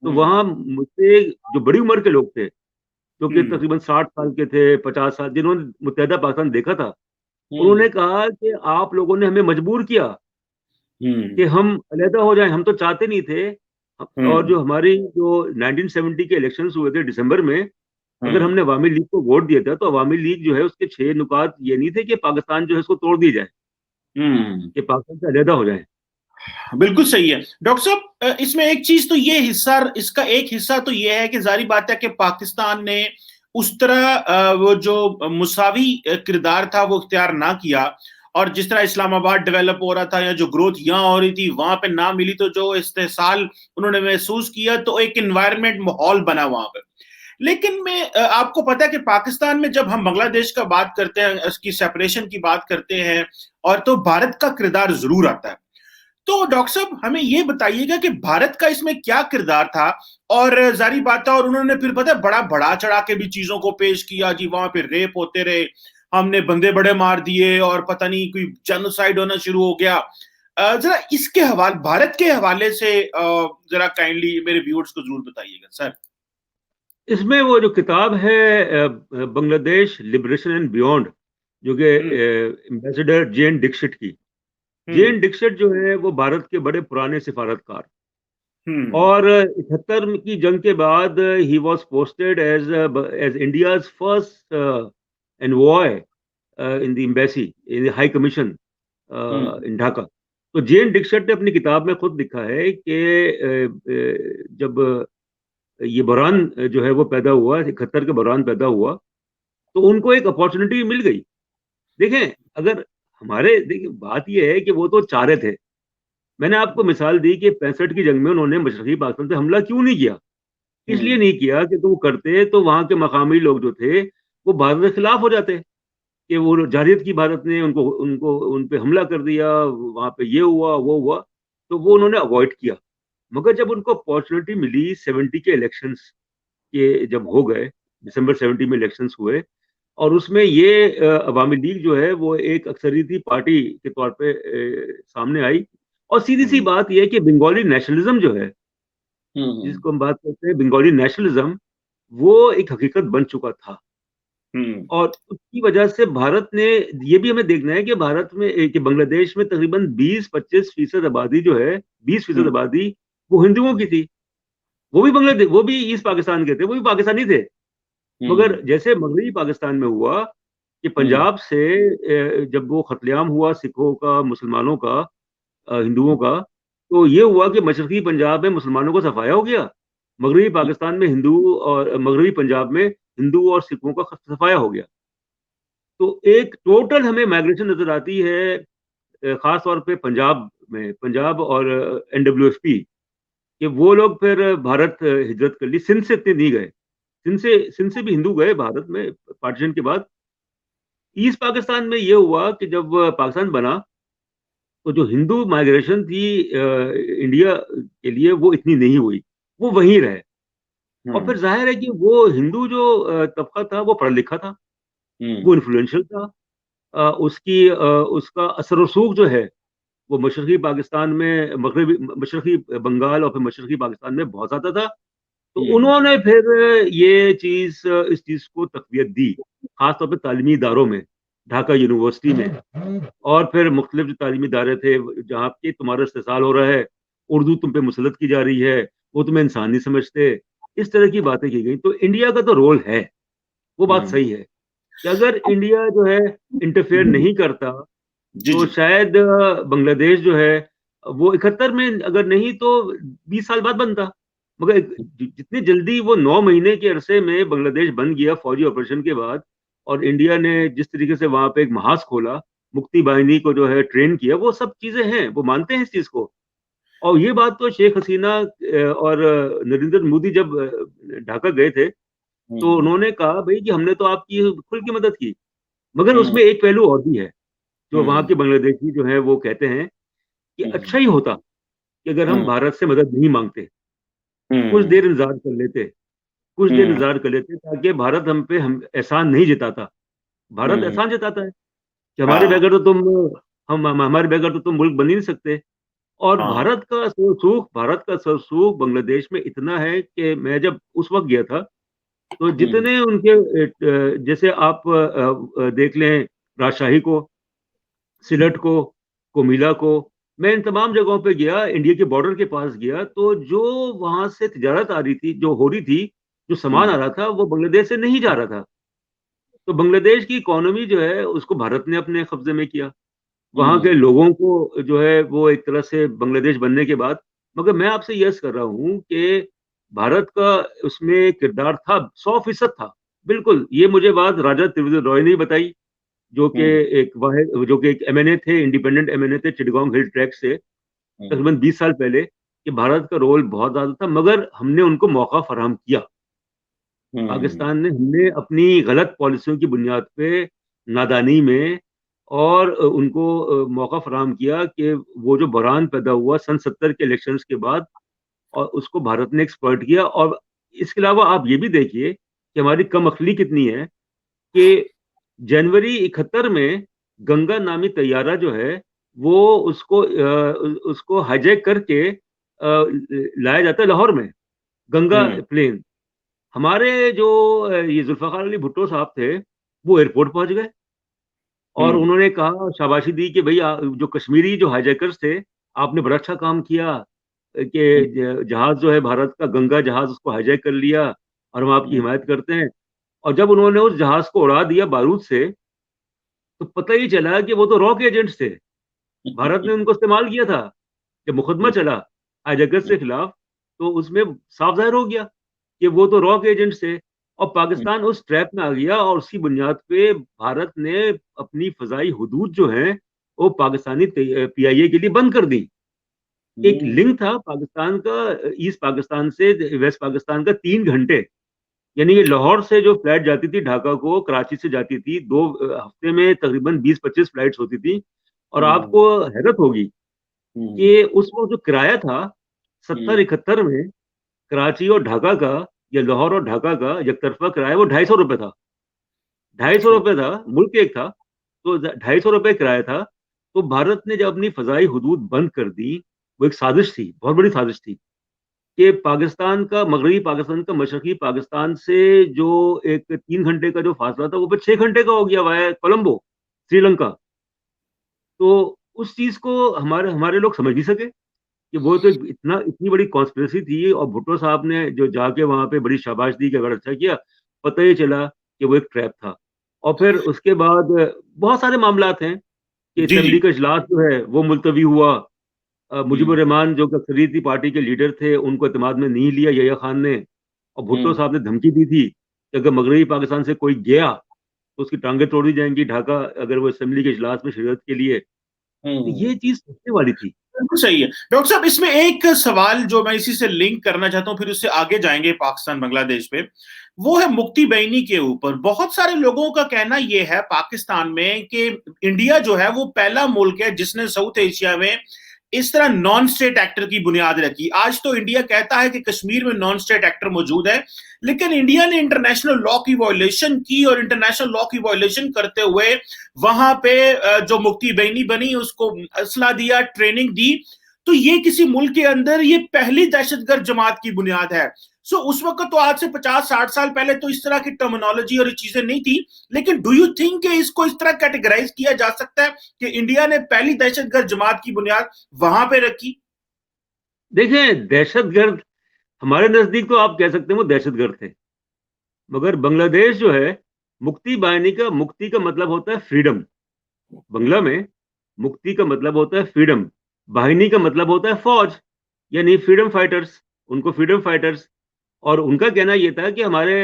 तो हम्म। वहां मुझसे जो बड़ी उम्र के लोग थे, जो कि हम्म। तकरीबन 60 साल के थे, 50 साल, जिन्होंने मुत्तहदा पाकिस्तान देखा था, हम्म। उन्होंने कहा कि आप लोगों ने हमें मजबूर किया हम्म। कि हम अलहदा हो जाएं, हम तो चाहते नहीं थे। और हम्म। जो हमारी जो 1970 के इलेक्शंस हुए थे दिसंबर में, अगर हम्म। हमने अवामी लीग को वोट दिया था तो अवामी लीग जो है उसके 6 नुकात ये नहीं थे कि पाकिस्तान जो है इसको तोड़ दिया जाए, हम्म। कि पाकिस्तान से अलहदा हो जाए। बिल्कुल सही है डॉक्टर साहब। इसमें एक चीज तो ये हिस्सा, इसका एक हिस्सा तो ये है कि जारी बात है कि पाकिस्तान ने उस तरह वो जो मुसावी किरदार था वो इख्तियार ना किया, और जिस तरह इस्लामाबाद डेवलप हो रहा था या जो ग्रोथ यहाँ हो रही थी वहां पे ना मिली, तो जो इस्तेसाल उन्होंने महसूस किया, तो एक इन्वायरमेंट माहौल बना वहां पे। लेकिन मैं आपको पता है कि पाकिस्तान में जब हम बांग्लादेश का बात करते हैं, उसकी सेपरेशन की बात करते हैं, और तो भारत का किरदार जरूर आता है। तो डॉक्टर साहब हमें ये बताइएगा कि भारत का इसमें क्या किरदार था। और जारी बात था, और उन्होंने फिर पता है बड़ा बढ़ा चढ़ा के भी चीजों को पेश किया जी, वहां पे रेप होते रहे, हमने बंदे बड़े मार दिए, और पता नहीं कोई जेनोसाइड होना शुरू हो गया। जरा इसके हवाले, भारत के हवाले से जरा काइंडली मेरे व्यूअर्स को जरूर बताइएगा सर। इसमें वो जो किताब है बांग्लादेश लिबरेशन एंड बियॉन्ड, जो कि हम्म। एम्बेसडर जेन डिक्सिट की, जेन डिक्सट जो है वो भारत के बड़े पुराने सिफारतकार, हम्म, और 71 की जंग के बाद ही was posted as as India's first envoy in the embassy, in the high commission hmm, in Dhaka. तो जेन डिक्सट ने अपनी किताब में खुद लिखा है कि जब ये बहरान जो है वो पैदा हुआ, 71 का बहरान पैदा हुआ, तो उनको एक अपॉर्चुनिटी मिल गई। देखें, अगर देखिए बात ये है कि वो तो चाह रहे थे। मैंने आपको मिसाल दी कि 65 की जंग में उन्होंने मशरकी पाकिस्तान पे हमला क्यों नहीं किया। इसलिए हम्म, नहीं किया कि तो वो करते तो वहां के मकामी लोग जो थे वो भारत के खिलाफ हो जाते, कि वो जारहियत की भारत ने उनको उनको उन पे हमला कर दिया, वहां पे ये हुआ वो हुआ, तो वो उन्होंने अवॉइड किया। मगर जब उनको अपॉर्चुनिटी मिली 70 के इलेक्शंस के जब हो गए, दिसंबर 70 में इलेक्शंस हुए, और उसमें ये अवामी लीग जो है वो एक अक्सरियती पार्टी के तौर पे सामने आई। और सीधी सी हम्म, बात यह है कि बंगाली नेशनलिज्म जो है, हम्म, जिसको हम बात करते हैं बंगाली नेशनलिज्म, वो एक हकीकत बन चुका था। हम्म, और उसकी वजह से भारत ने, ये भी हमें देखना है कि भारत में कि बांग्लादेश में तकरीबन 20-25% आबादी जो है, 20% हम्म, आबादी वो हिंदुओं की थी। वो भी बांग्लादेश, वो भी ईस्ट पाकिस्तान के थे, वो भी पाकिस्तानी थे। हम्म, मगर जैसे मगरबी पाकिस्तान में हुआ कि हम्म, पंजाब से जब वो कत्लेआम हुआ सिखों का, मुसलमानों का, हिंदुओं का, तो ये हुआ कि मशरकी पंजाब में मुसलमानों को सफाया हो गया, मगरबी पाकिस्तान में हिंदू, और मगरबी पंजाब में हिंदू और सिखों का सफाया हो गया। तो एक टोटल हमें माइग्रेशन नजर आती है, खास तौर पे पंजाब में, पंजाब और एनडब्ल्यूएफपी, कि वो लोग फिर भारत हिजरत कर ली। सिंध से इतने नहीं गए, सिंध से भी हिंदू गए भारत में पार्टीशन के बाद। ईस्ट पाकिस्तान में ये हुआ कि जब पाकिस्तान बना, तो जो हिंदू माइग्रेशन थी इंडिया के लिए, वो इतनी नहीं हुई, वो वहीं रहे। और हम्म, फिर जाहिर है कि वो हिंदू जो तबका था वो पढ़ा लिखा था, हम्म, वो इन्फ्लुएंशियल था। उसका असर रसूख जो है वो मशरकी पाकिस्तान में, मगरबी मशरकी बंगाल और फिर मशरकी पाकिस्तान में बहुत ज़्यादा था। तो हम्म, उन्होंने फिर ये चीज़, इस चीज़ को तकवीत दी, खासतौर पर तालीमी इदारों में, ढाका यूनिवर्सिटी में, और फिर मुख्तलिफ जो तालीमी इदारे थे जहाँ पे तुम्हारा इस्तेसाल हो रहा है, उर्दू तुम पे मुसलत की जा रही है, वो तुम्हें इंसान नहीं समझते, इस तरह की बातें की गई। तो इंडिया का तो रोल है, वो बात हम्म, सही है कि अगर इंडिया जो है इंटरफेयर नहीं करता, जी, तो जी, शायद बांग्लादेश जो है वो 71 में अगर नहीं तो 20 साल बाद बनता। मगर जितनी जल्दी वो 9 महीने के अरसे में बांग्लादेश बन गया फौजी ऑपरेशन के बाद, और इंडिया ने जिस तरीके से वहां पे एक महाज खोला, मुक्ति बाहिनी को जो है ट्रेन किया, वो सब चीजें हैं, वो मानते हैं इस चीज को। और ये बात तो शेख हसीना और नरेंद्र मोदी जब ढाका गए थे, तो हम्म, उन्होंने कहा भाई कि हमने तो आपकी खुल की मदद की। मगर हम्म, उसमें एक पहलू और भी है, जो वहाँ हम्म, के बांग्लादेशी जो है वो कहते हैं कि हम्म, अच्छा ही होता कि अगर हम हम्म, भारत से मदद नहीं मांगते, कुछ हम्म, देर इंतजार कर लेते, कुछ देर हम्म, इंतजार कर लेते, ताकि भारत हम पे हम एहसान नहीं जताता। भारत हम्म, एहसान जताता है कि हमारे हाँ, बगैर तो तुम, हम हमारे बगैर तो तुम मुल्क बन ही नहीं सकते। और हाँ, भारत का सरसूख बांग्लादेश में इतना है कि मैं जब उस वक्त गया था, तो हम्म, जितने उनके जैसे आप देख लें, राजशाही को, सिलट को, कोमिला को, मैं इन तमाम जगहों पे गया, इंडिया के बॉर्डर के पास गया, तो जो वहां से तिजारत आ रही थी, जो हो रही थी, जो सामान आ हम्म, रहा था, वो बांग्लादेश से नहीं जा रहा था। तो बांग्लादेश की इकोनॉमी जो है उसको भारत ने अपने कब्जे में किया, वहां के हम्म, लोगों को जो है वो एक तरह से बांग्लादेश बनने के बाद। मगर मैं आपसे यस कर रहा हूँ कि भारत का उसमें किरदार था, 100% था। बिल्कुल, ये मुझे बात राजा त्रिविक्रम रॉय ने ही बताई, जो कि हम्म, जो कि एक एमएनए थे, इंडिपेंडेंट एमएनए थे चिटगांव हिल ट्रैक से, हम्म, तकरीबन 20 साल पहले, कि भारत का रोल बहुत ज्यादा था, मगर हमने उनको मौका फराहम किया। हम्म, पाकिस्तान ने, हमने अपनी गलत पॉलिसियों की बुनियाद पे, नादानी में, और उनको मौका फराहम किया कि वो जो बहरान पैदा हुआ सन 70 के इलेक्शंस के बाद, और उसको भारत ने एक्सप्लॉइट किया। और इसके अलावा आप ये भी देखिए कि हमारी कम अकली कितनी है, कि जनवरी 71 में गंगा नामी तैयारा जो है वो उसको हाईजैक करके लाया जाता है लाहौर में, गंगा हम्म, प्लेन। हमारे जो ये जुल्फकार अली भुट्टो साहब थे, वो एयरपोर्ट पहुंच गए, और हम्म। उन्होंने कहा, शाबाशी दी कि भाई जो कश्मीरी जो हाईजैकर्स थे, आपने बड़ा अच्छा काम किया कि जहाज जो है भारत का, गंगा जहाज, उसको हाईजैक कर लिया और हम आपकी हम्म। हिमायत करते हैं। और जब उन्होंने उस जहाज को उड़ा दिया बारूद से, तो पता ही चला कि वो तो रॉक एजेंट्स थे। भारत ने उनको इस्तेमाल किया था। जब मुकदमा चला हाईजैकर्स के खिलाफ, तो उसमें साफ जाहिर हो गया कि वो तो रॉक एजेंट्स थे। और पाकिस्तान उस ट्रैप में आ गया, और उसकी बुनियाद पे भारत ने अपनी फजाई हदूद जो है वो पाकिस्तानी पीआईए के लिए बंद कर दी। एक हम्म। लिंक था पाकिस्तान का, ईस्ट पाकिस्तान से वेस्ट पाकिस्तान का, 3 घंटे। यानी कि लाहौर से जो फ्लाइट जाती थी ढाका को, कराची से जाती थी, 2 हफ्ते में तकरीबन 20-25 फ्लाइट्स होती थी। और हम्म। आपको हैरत होगी हम्म। कि उस वक्त जो किराया था, सत्तर हम्म। इकहत्तर में, कराची और ढाका का, या लाहौर और ढाका का एक तरफा किराया वो 250 रुपये था। 250 रुपये था, मुल्क एक था, तो 250 रुपये किराया था। तो भारत ने जब अपनी फजाई हदूद बंद कर दी, वो एक साजिश थी, बहुत बड़ी साजिश थी, कि पाकिस्तान का, मगरबी पाकिस्तान का, मशरकी पाकिस्तान से जो एक 3 घंटे का जो फासला था, वो फिर 6 घंटे का हो गया वाया कोलंबो, श्रीलंका। तो उस चीज को हमारे हमारे लोग समझ नहीं सके कि वो तो इतनी बड़ी कॉन्स्पिरेसी थी। और भुट्टो साहब ने जो जाके वहां पे बड़ी शाबाश दी कि अगर अच्छा किया, पता ही चला कि वो एक ट्रैप था। और फिर उसके बाद बहुत सारे मामलात हैं कि जी जी। असेंबली का इजलास जो है वो मुलतवी हुआ। मुजीबुर हम्म। रहमान जो कि अक्सरियती पार्टी के लीडर थे, उनको एतमाद में नहीं लिया यहिया खान ने। और भुट्टो हम्म। साहब ने धमकी दी थी कि अगर मगरबी पाकिस्तान से कोई गया तो उसकी टांगें तोड़ दी जाएंगी ढाका, अगर वो असेंबली के इजलास में शिरकत के लिए। तो हम्म। ये चीज सोचने वाली थी। बिल्कुल सही है डॉक्टर साहब। इसमें एक सवाल जो मैं इसी से लिंक करना चाहता हूँ, फिर उससे आगे जाएंगे पाकिस्तान बांग्लादेश पे, वो है मुक्ति बहनी के ऊपर। बहुत सारे लोगों का कहना यह है पाकिस्तान में कि इंडिया जो है वो पहला मुल्क है जिसने साउथ एशिया में इस तरह नॉन स्टेट एक्टर की बुनियाद रखी। आज तो इंडिया कहता है कि कश्मीर में नॉन स्टेट एक्टर मौजूद है, लेकिन इंडिया ने इंटरनेशनल लॉ की वायलेशन की, और इंटरनेशनल लॉ की वायलेशन करते हुए वहां पे जो मुक्ति बहनी बनी उसको असला दिया, ट्रेनिंग दी। तो ये किसी मुल्क के अंदर ये पहली दहशतगर्द जमात की बुनियाद है। उस वक्त तो आज से 50-60 साल पहले तो इस तरह की टर्मिनोलॉजी और ये चीजें नहीं थी। लेकिन डू यू थिंक कि इसको इस तरह कैटेगराइज किया जा सकता है कि इंडिया ने पहली दहशतगर्द जमात की बुनियाद वहां पे रखी? देखें, दहशतगर्द हमारे नजदीक तो आप कह सकते हैं वो दहशतगर्द थे, मगर बांग्लादेश जो है, मुक्ति बाहिनी का, मुक्ति का मतलब होता है फ्रीडम। बंगला में मुक्ति का मतलब होता है फ्रीडम, बाहिनी का मतलब होता है फौज, यानी फ्रीडम फाइटर्स, उनको फ्रीडम फाइटर्स। और उनका कहना यह था कि हमारे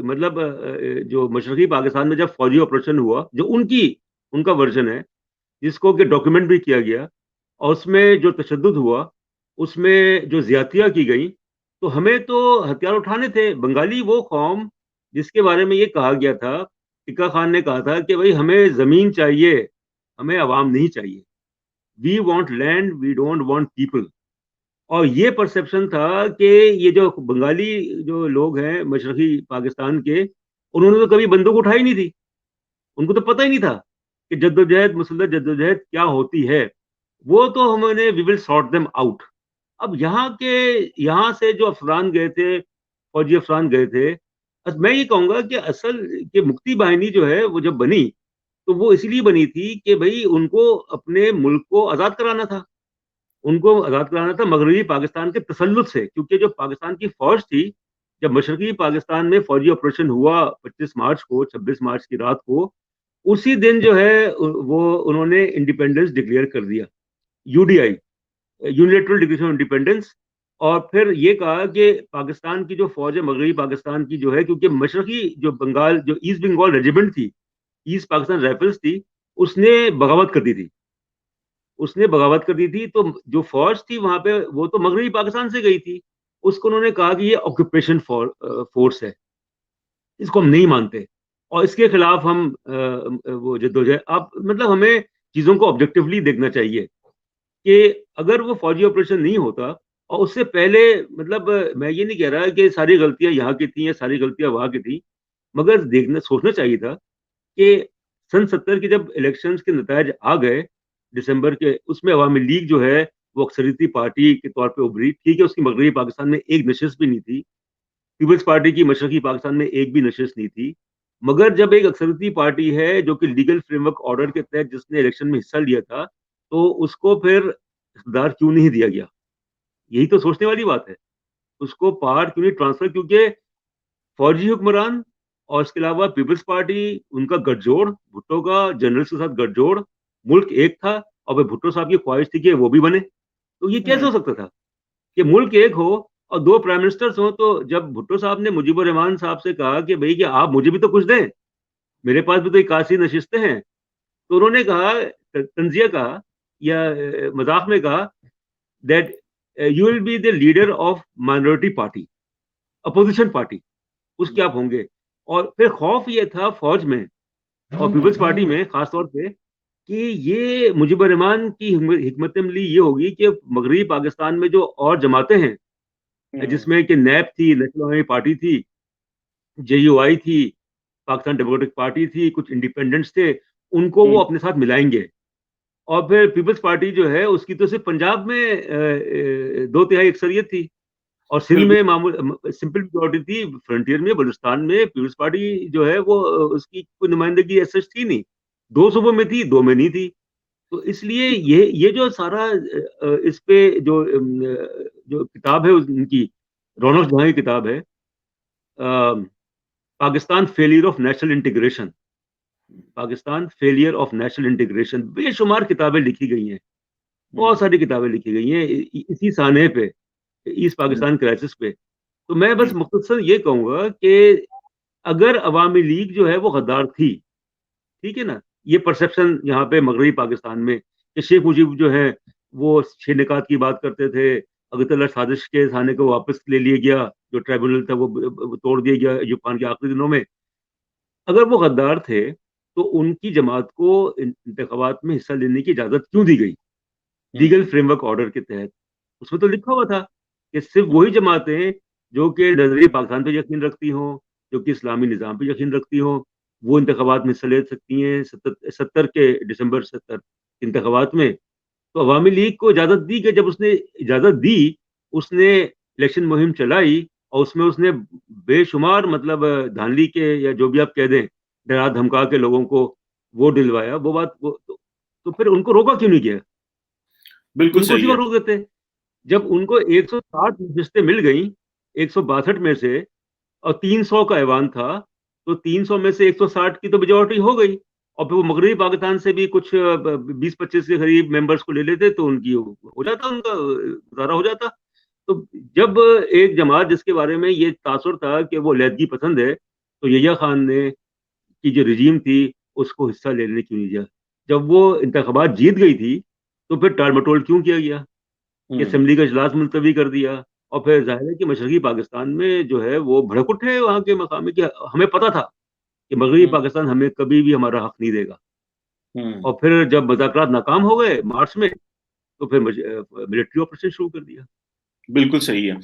मतलब जो मशरकी पाकिस्तान में जब फौजी ऑपरेशन हुआ, जो उनका वर्जन है, जिसको कि डॉक्यूमेंट भी किया गया, और उसमें जो तशद्दुद हुआ, उसमें जो ज्यादतियां की गई, तो हमें तो हथियार उठाने थे। बंगाली वो कौम जिसके बारे में ये कहा गया था, टिक्का खान ने कहा था कि भाई हमें जमीन चाहिए, हमें अवाम नहीं चाहिए। We want land, we don't want people. और ये परसेप्शन था कि ये जो बंगाली जो लोग हैं मशरकी पाकिस्तान के, उन्होंने तो कभी बंदूक उठाई नहीं थी। उनको तो पता ही नहीं था कि जद्दोजहद, मुसल्लह जद्दोजहद क्या होती है। वो तो हमने, we will sort them out. अब यहाँ से जो अफसरान गए थे, फौजी अफसरान गए थे, मैं ये कहूंगा कि असल कि मुक्ति बाहिनी जो है वो जब बनी, तो वो इसलिए बनी थी कि भाई उनको अपने मुल्क को आज़ाद कराना था। उनको आज़ाद कराना था मगरबी पाकिस्तान के तसल्लुत से, क्योंकि जो पाकिस्तान की फौज थी, जब मशरकी पाकिस्तान में फौजी ऑपरेशन हुआ 25 मार्च को, 26 मार्च की रात को, उसी दिन जो है वो उन्होंने इंडिपेंडेंस डिक्लेयर कर दिया, UDI, unilateral declaration of independence. और फिर ये कहा कि पाकिस्तान की जो फौज है, मगरबी पाकिस्तान की जो है, क्योंकि मशरकी जो बंगाल, जो ईस्ट बंगाल रेजिमेंट थी, ईस्ट पाकिस्तान राइफल्स थी, उसने बगावत कर दी थी। उसने बगावत कर दी थी, तो जो फौज थी वहां पे वो तो मगरबी पाकिस्तान से गई थी। उसको उन्होंने कहा कि ये ऑक्यूपेशन फोर्स है, इसको हम नहीं मानते, और इसके खिलाफ हम वो जद्दोजहद। आप मतलब हमें चीजों को ऑब्जेक्टिवली देखना चाहिए कि अगर वो फौजी ऑपरेशन नहीं होता, और उससे पहले, मतलब मैं ये नहीं कह रहा कि सारी गलतियां यहाँ की थी या सारी गलतियां वहां की थी, मगर देखना, सोचना चाहिए था कि सन 70 के जब इलेक्शंस के नतज आ गए दिसंबर के, उसमें अवामी लीग जो है वो अक्सरियती पार्टी के तौर पे उभरी। ठीक है, उसकी मगरबी पाकिस्तान में एक नशिस्त भी नहीं थी, पीपल्स पार्टी की मशरकी पाकिस्तान में एक भी नशिस्त नहीं थी, मगर जब एक अक्सरती पार्टी है जो कि लीगल फ्रेमवर्क ऑर्डर के तहत जिसने इलेक्शन में हिस्सा लिया था, तो उसको फिर इख्तियार क्यों नहीं दिया गया? यही तो सोचने वाली बात है। उसको पावर क्यों नहीं ट्रांसफर? क्योंकि फौजी हुक्मरान और इसके अलावा पीपल्स पार्टी, उनका गठजोड़, भुट्टो का जनरल्स के साथ गठजोड़, मुल्क एक था और फिर भुट्टो साहब की ख्वाहिश थी कि वो भी बने। तो ये कैसे हम्म। हो सकता था कि मुल्क एक हो और दो प्राइम मिनिस्टर्स हो? तो जब भुट्टो साहब ने मुजीबुर रहमान साहब से कहा कि भाई कि आप मुझे भी तो कुछ दें, मेरे पास भी तो 81 नशिस्तें हैं, तो उन्होंने कहा, तंजिया कहा या मजाक में कहा that you will be the leader of minority party, opposition party, उसके आप होंगे। और फिर खौफ ये था फौज में और पीपल्स पार्टी में खासतौर पे कि ये मुजीबुर रहमान की हिकमत अमली ये होगी कि मगरबी पाकिस्तान में जो और जमातें हैं, हम्म। जिसमें कि नैप थी, नेशनल अवामी पार्टी थी, जेयूआई थी, पाकिस्तान डेमोक्रेटिक पार्टी थी, कुछ इंडिपेंडेंट्स थे, उनको वो हम्म। अपने साथ मिलाएंगे। और फिर पीपल्स पार्टी जो है उसकी तो सिर्फ पंजाब में 2/3 अक्सरियत थी और सिंध बिल्कुल। में मामूल सिंपल मेजोरिटी थी। फ्रंटियर में बलूचिस्तान में पीपल्स पार्टी जो है वो उसकी कोई नुमाइंदगी ऐसा थी नहीं। 2 सूबों में थी, 2 में नहीं थी। तो इसलिए ये जो सारा इस पे जो किताब है उनकी, रौनक जहां की किताब है, Pakistan failure of national integration, Pakistan failure of national integration, बेशुमार किताबें लिखी गई हैं, बहुत हम्म। सारी किताबें लिखी गई हैं इसी साने पे, ईस्ट हम्म। पाकिस्तान क्राइसिस पे। तो मैं बस हम्म। मुख्तसर ये कहूंगा कि अगर अवामी लीग जो है वो गद्दार थी, ठीक है ना, ये परसेप्शन यहाँ पे मगरबी पाकिस्तान में कि शेख मुजीब जो है वो 6 निकात की बात करते थे, अगरतला साजिश के थाने को वापस ले लिया गया, जो ट्राइब्यूनल था वो तोड़ दिया गया अयूब खान के आखिरी दिनों में। अगर वो गद्दार थे तो उनकी जमात को इंतखाबात में हिस्सा लेने की इजाजत क्यों दी गई लीगल हम्म। फ्रेमवर्क ऑर्डर के तहत? उसमें तो लिखा हुआ था कि सिर्फ वही जमातें जो कि नजरिए पाकिस्तान पे यकीन रखती हों, जो कि इस्लामी निज़ाम पे यकीन रखती हों, वो इंतखाबात में हिस्सा ले सकती हैं। 70 के दिसंबर 70 इंतखाबात में तो अवामी लीग को इजाज़त दी कि जब उसने इजाज़त दी, उसने इलेक्शन मुहिम चलाई और उसमें उसने बेशुमार मतलब धांधली के या जो भी आप कह दें, डरा धमका के लोगों को वोट दिलवाया। वो बात वो तो फिर उनको रोका क्यों नहीं गया? बिल्कुल उनको सही उसी है। वक्त रोक देते। जब उनको 160 नशिस्तें मिल गई 162 में से और 300 का ऐवान था, तो 300 में से 160 की तो मेजोरिटी हो गई। और फिर वो मगरबी पाकिस्तान से भी कुछ 20-25 के करीब मेंबर्स को ले लेते तो उनकी हो जाता, उनका गुजारा हो जाता। तो जब एक जमात जिसके बारे में ये तासुर था कि वो लैदगी पसंद है, तो यहिया खान ने की जो रजीम थी उसको हिस्सा लेने क्यों नहीं दिया? जब वो इंतखाबात जीत गई थी तो फिर टाल मटोल क्यों किया गया कि हम्म। असेंबली का इजलास मुलतवी कर दिया? और फिर जाहिर है कि मशरकी पाकिस्तान में जो है वो भड़क उठे वहाँ के मकामी कि हमें पता था कि मगरबी हम्म। पाकिस्तान हमें कभी भी हमारा हक नहीं देगा। हम्म। और फिर जब मुज़ाकरात नाकाम हो गए मार्च में, तो फिर मिलिट्री ऑपरेशन शुरू कर दिया। बिल्कुल सही है।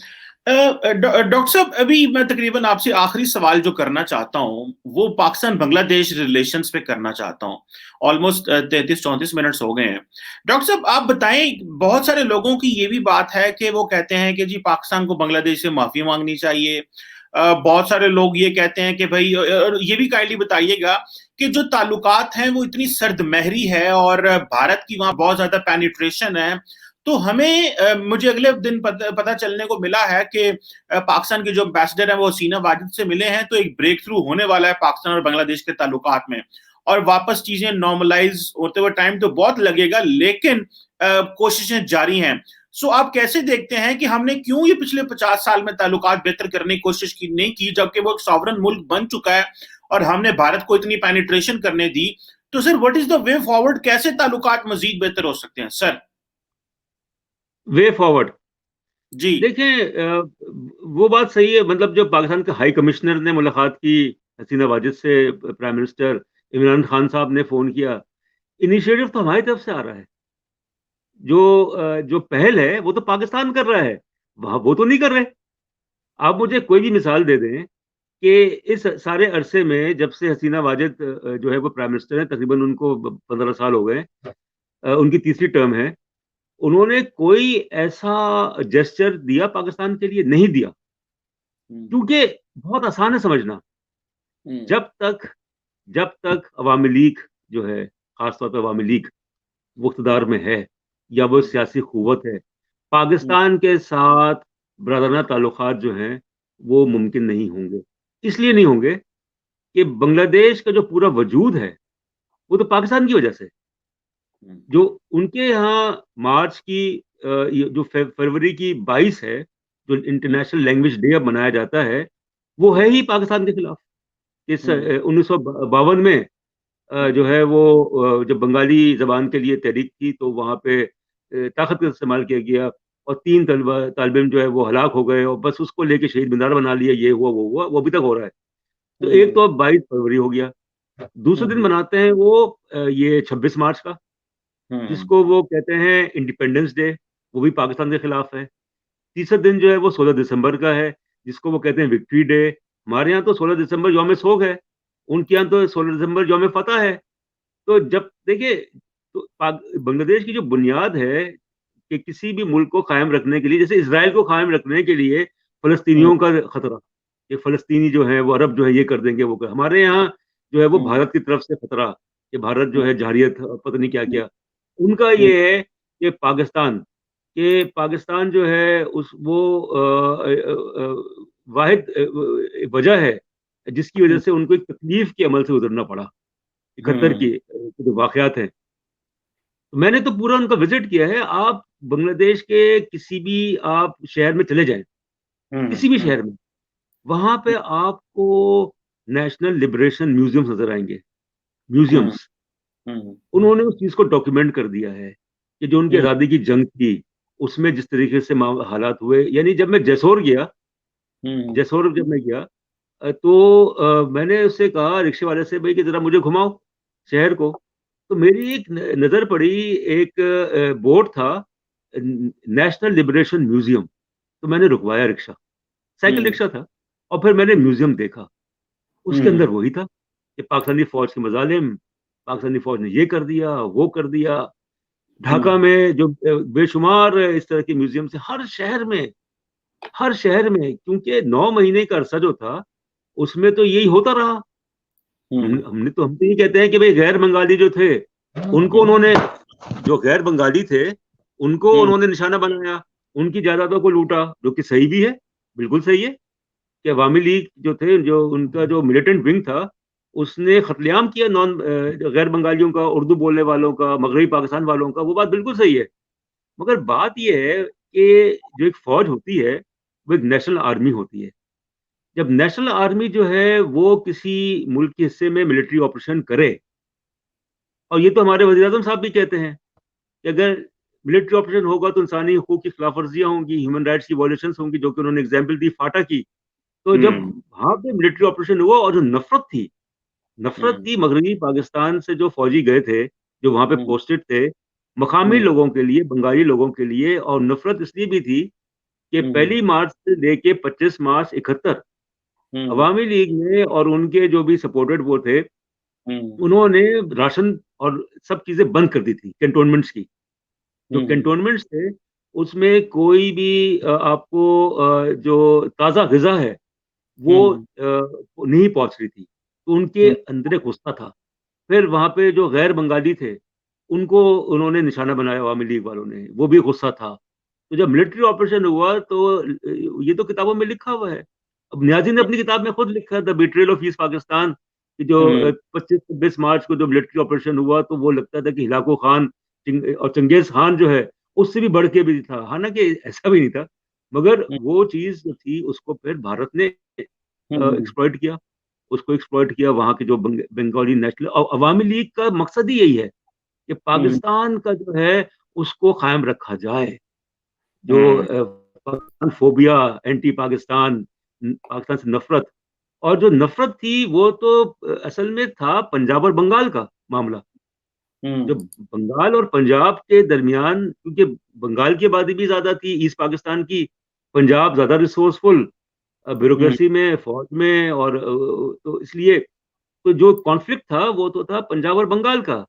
डॉक्टर साहब, अभी मैं तकरीबन आपसे आखिरी सवाल जो करना चाहता हूँ वो पाकिस्तान बांग्लादेश रिलेशंस पे करना चाहता हूँ। ऑलमोस्ट 33-34 मिनट्स हो गए हैं। डॉक्टर साहब, आप बताएं, बहुत सारे लोगों की ये भी बात है कि वो कहते हैं कि जी पाकिस्तान को बांग्लादेश से माफी मांगनी चाहिए। बहुत सारे लोग ये कहते हैं कि भाई, और ये भी काइंडली बताइएगा कि जो ताल्लुकात हैं वो इतनी सर्द महरी है और भारत की वहां बहुत ज्यादा पेनिट्रेशन है। तो हमें मुझे अगले दिन पता चलने को मिला है कि पाकिस्तान के जो एम्बेसडर हैं वो हसीना वाजिद से मिले हैं, तो एक ब्रेक थ्रू होने वाला है पाकिस्तान और बांग्लादेश के ताल्लुकात में। और वापस चीजें नॉर्मलाइज होते हुए टाइम तो बहुत लगेगा, लेकिन कोशिशें जारी हैं। सो आप कैसे देखते हैं कि हमने क्यों ये पिछले 50 साल में ताल्लुकात बेहतर करने की कोशिश की नहीं की, जबकि वो एक सॉवरन मुल्क बन चुका है और हमने भारत को इतनी पेनिट्रेशन करने दी? तो sir, what is the way forward? कैसे ताल्लुकात मजीद बेहतर हो सकते हैं सर? वे फॉरवर्ड जी। देखें, वो बात सही है। मतलब जब पाकिस्तान के हाई कमिश्नर ने मुलाकात की हसीना वाजिद से, प्राइम मिनिस्टर इमरान खान साहब ने फोन किया, इनिशिएटिव तो हमारी तरफ से आ रहा है। जो पहल है वो तो पाकिस्तान कर रहा है, वहां वो तो नहीं कर रहे। आप मुझे कोई भी मिसाल दे दें कि इस सारे अरसे में जब से हसीना वाजिद जो है वो प्राइम मिनिस्टर है, तकरीबन उनको 15 साल हो गए, उनकी तीसरी टर्म है, उन्होंने कोई ऐसा जेस्चर दिया पाकिस्तान के लिए? नहीं दिया। हम्म। क्योंकि बहुत आसान है समझना। हम्म। जब तक जब तक अवामी लीग जो है, खासतौर पर अवामी लीग वो इक़्तिदार में है या वो सियासी क़ुव्वत है, पाकिस्तान के साथ ब्रादराना ताल्लुकात जो हैं, वो मुमकिन नहीं होंगे। इसलिए नहीं होंगे कि बांग्लादेश का जो पूरा वजूद है, वो तो पाकिस्तान की वजह से। जो उनके यहाँ मार्च की ये जो फरवरी की 22 है, जो इंटरनेशनल लैंग्वेज डे अब मनाया जाता है, वो है ही पाकिस्तान के खिलाफ। इस 1952 में जो है वो जब बंगाली ज़बान के लिए तहरीक थी, तो वहाँ पे ताकत का इस्तेमाल किया गया और 3 तालिब इल्म जो है वो हलाक हो गए और बस उसको लेके शहीद मीनार बना लिया, ये हुआ, वो हुआ, वो अभी तक हो रहा है। तो एक तो अब 22 फरवरी हो गया। दूसरे दिन मनाते हैं वो ये 26 मार्च का, जिसको वो कहते हैं इंडिपेंडेंस डे, वो भी पाकिस्तान के खिलाफ है। तीसरा दिन जो है वो 16 दिसंबर का है, जिसको वो कहते हैं विक्ट्री डे। हमारे यहाँ तो 16 दिसंबर यौम सोग है, उनके यहाँ तो 16 दिसंबर यौम फतह है। तो जब देखिए, तो बांग्लादेश की जो बुनियाद है कि किसी भी मुल्क को कायम रखने के लिए, जैसे इज़राइल को कायम रखने के लिए फ़लस्तीनियों का खतरा, ये फ़लस्तीनी जो है वो अरब जो है ये कर देंगे, वो कर, हमारे यहाँ जो है वो भारत की तरफ से खतरा, कि भारत जो है जारियत पता नहीं क्या-क्या। उनका ये है कि पाकिस्तान जो है उस वो वाहिद वजह है जिसकी वजह से उनको एक तकलीफ के अमल से गुजरना पड़ा। 71 की जो वाक़यात हैं। तो मैंने तो पूरा उनका विज़िट किया है। आप बांग्लादेश के किसी भी आप शहर में चले जाएँ, किसी भी शहर में, वहाँ पे आपको नेशनल लिबरेशन म्यूज़ियम्स नज़र आएँगे, म्यूज़ियम्स। उन्होंने उस चीज़ को डॉक्यूमेंट कर दिया है, कि जो उनकी आज़ादी की जंग थी, उसमें जिस तरीके से हालात हुए, यानी जब मैं जेसोर गया, जेसोर जब मैं गया तो मैंने उससे कहा रिक्शे वाले से, भई कि ज़रा मुझे घुमाओ शहर को। तो मेरी एक नज़र पड़ी, एक बोर्ड था नेशनल लिबरेशन म्यूज़ियम। तो मैंने रुकवाया रिक्शा, साइकिल रिक्शा था, और फिर मैंने म्यूज़ियम देखा। उसके अंदर वही था कि पाकिस्तानी फ़ौज के मज़ालिम, पाकिस्तानी फ़ौज ने ये कर दिया, वो कर दिया। ढाका में जो बेशुमार इस तरह के म्यूज़ियम्स हैं, हर शहर में, क्योंकि 9 महीने का अरसा जो था, उसमें तो यही होता रहा। हम तो ये कहते हैं कि भई गैर बंगाली जो थे, उनको उन्होंने, जो गैर बंगाली थे, उनको उन्होंने निशाना बनाया, उनकी जायदादों को लूटा, जो कि सही भी है, बिल्कुल सही है, कि अवामी लीग जो थे, जो उनका जो मिलिटेंट विंग था, उसने कत्लेआम किया गैर बंगालियों का, उर्दू बोलने वालों का, मगरबी पाकिस्तान वालों का, वो बात बिल्कुल सही है। मगर बात ये है कि जो एक फ़ौज होती है, वो एक नेशनल आर्मी होती है। जब नेशनल आर्मी जो है वो किसी मुल्क के हिस्से में मिलिट्री ऑपरेशन करे, और ये तो हमारे वज़ीर-ए-आज़म साहब भी कहते हैं कि अगर मिलिट्री ऑपरेशन होगा तो इंसानी हकूक की खिलाफ-वर्ज़ियाँ होंगी, ह्यूमन राइट्स की वायलेशंस होंगी, जो कि उन्होंने एग्ज़ाम्पल दी फाटा की। तो जब वहाँ पे मिलिट्री ऑपरेशन हुआ और जो नफ़रत थी मगरबी पाकिस्तान से जो फ़ौजी गए थे, जो वहाँ पे पोस्टेड थे, मकामी लोगों के लिए, बंगाली लोगों के लिए, और नफ़रत इसलिए भी थी कि पहली मार्च से लेके 25 मार्च 71 अवामी लीग ने और उनके जो भी सपोर्टेड वो थे, उन्होंने राशन और सब चीज़ें बंद कर दी थी, कैंटोनमेंट्स की। जो कैंटोनमेंट्स थे, उसमें कोई भी आपको जो ताज़ा ग़िज़ा है, वो नहीं पहुँच रही थी। तो उनके अंदर एक गुस्सा था। फिर वहाँ पे जो गैर बंगाली थे, उनको उन्होंने निशाना बनाया अवामी लीग वालों ने, वो भी गुस्सा था। तो जब मिलिट्री ऑपरेशन हुआ तो ये तो किताबों में लिखा हुआ है। अब नियाज़ी ने अपनी किताब में खुद लिखा है the betrayal of East Pakistan, कि जो 25-26 मार्च को जो मिलिट्री ऑपरेशन हुआ, तो वो लगता था कि हिलाको खान और चंगेज़ खान जो है, उससे भी बढ़ के भी था। हालाँकि ऐसा भी नहीं था, मगर वो चीज़ जो थी उसको फिर भारत ने एक्सप्लॉइट किया। उसको एक्सप्लॉइट किया, वहाँ के जो बंगाली नेशनल और अवामी लीग का मकसद ही यही है कि पाकिस्तान का जो है उसको कायम रखा जाए। जो पाकिस्तान फोबिया, एंटी पाकिस्तान, पाकिस्तान से नफ़रत, और जो नफ़रत थी वो तो असल में था पंजाब और बंगाल का मामला। जो बंगाल और पंजाब के दरमियान, क्योंकि बंगाल की आबादी भी ज़्यादा थी ईस्ट पाकिस्तान की, पंजाब ज़्यादा रिसोर्सफुल, ब्यूरोक्रेसी में, फ़ौज में, और तो इसलिए तो जो कॉन्फ्लिक्ट था वो तो था पंजाब और बंगाल का।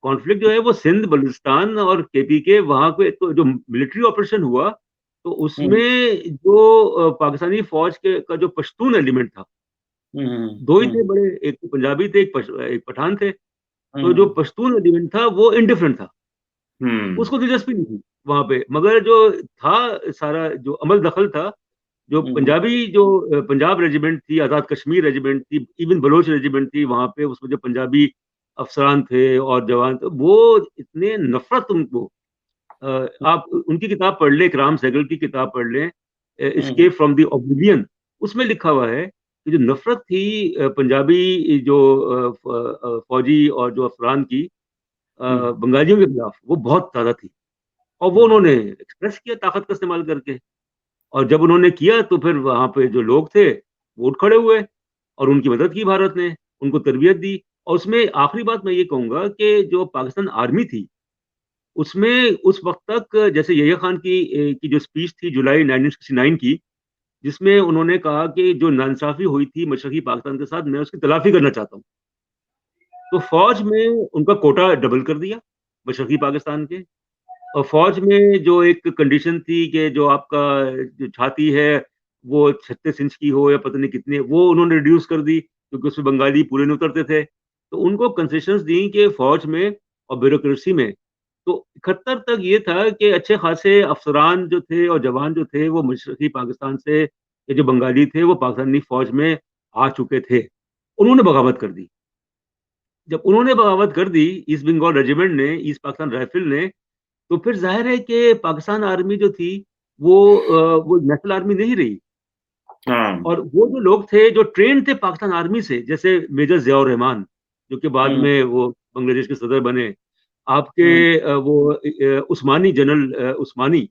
कॉन्फ्लिक्ट जो है वो सिंध, बलूचिस्तान और केपी वहाँ पे तो जो मिलिट्री ऑपरेशन हुआ, तो उसमें जो पाकिस्तानी फ़ौज के का जो पश्तून एलिमेंट था, दो ही हम्म थे बड़े, एक तो पंजाबी थे, एक पठान थे। तो जो हम्म पश्तून रेजिमेंट था वो इंडिफरेंट था, हम्म उसको दिलचस्पी नहीं थी वहां पे। मगर जो था, सारा जो अमल दखल था, जो हम्म पंजाबी जो पंजाब रेजिमेंट थी, आज़ाद कश्मीर रेजिमेंट थी, इवन बलोच रेजिमेंट थी वहां पे, उसमें जो पंजाबी अफसरान थे और जवान थे, वो इतने नफरत उनको, आप उनकी किताब पढ़ लें, इकराम सहगल की किताब पढ़ लें, हम्म एस्केप फ्रॉम द ओब्लिवियन, उसमें लिखा हुआ है कि जो नफरत थी पंजाबी जो फौजी और जो अफसरान की हम्म बंगालियों के खिलाफ, वो बहुत ज्यादा थी। और वो हम्म उन्होंने एक्सप्रेस किया ताकत का इस्तेमाल करके। और जब उन्होंने किया तो फिर वहां पे जो लोग थे वो उठ खड़े हुए और उनकी मदद की भारत ने, उनको तरबियत दी। और उसमें आखिरी बात मैं ये कहूंगा कि जो पाकिस्तान आर्मी थी, उसमें उस वक्त तक, जैसे यहिया खान की जो स्पीच थी जुलाई 1969 की, जिसमें उन्होंने कहा कि जो नाइंसाफी हुई थी मशरकी पाकिस्तान के साथ, मैं उसकी तलाफी करना चाहता हूँ। तो फौज में उनका कोटा डबल कर दिया मशरकी पाकिस्तान के। और फौज में जो एक कंडीशन थी कि जो आपका जो छाती है वो 36 इंच की हो या पता नहीं कितनी, वो उन्होंने रिड्यूस कर दी, क्योंकि उसमें बंगाली पूरे नहीं उतरते थे। तो उनको कंसेशंस दी कि फौज में और ब्यूरोक्रेसी में। तो 71 तक ये था कि अच्छे खासे अफसरान जो थे और जवान जो थे वो मशरकी पाकिस्तान से, ये जो बंगाली थे वो पाकिस्तानी फौज में आ चुके थे। उन्होंने बगावत कर दी। जब उन्होंने बगावत कर दी, ईस्ट बंगाल रेजिमेंट ने, ईस्ट पाकिस्तान राइफल ने, तो फिर जाहिर है कि पाकिस्तान आर्मी जो थी वो नेशनल आर्मी नहीं रही। हाँ और वो जो लोग थे जो ट्रेन थे पाकिस्तान आर्मी से, जैसे मेजर जियाउर रहमान, जो कि बाद हम्म में वो बांग्लादेश के सदर बने, आपके हम्म उस्मानी जनरल उस्मानी,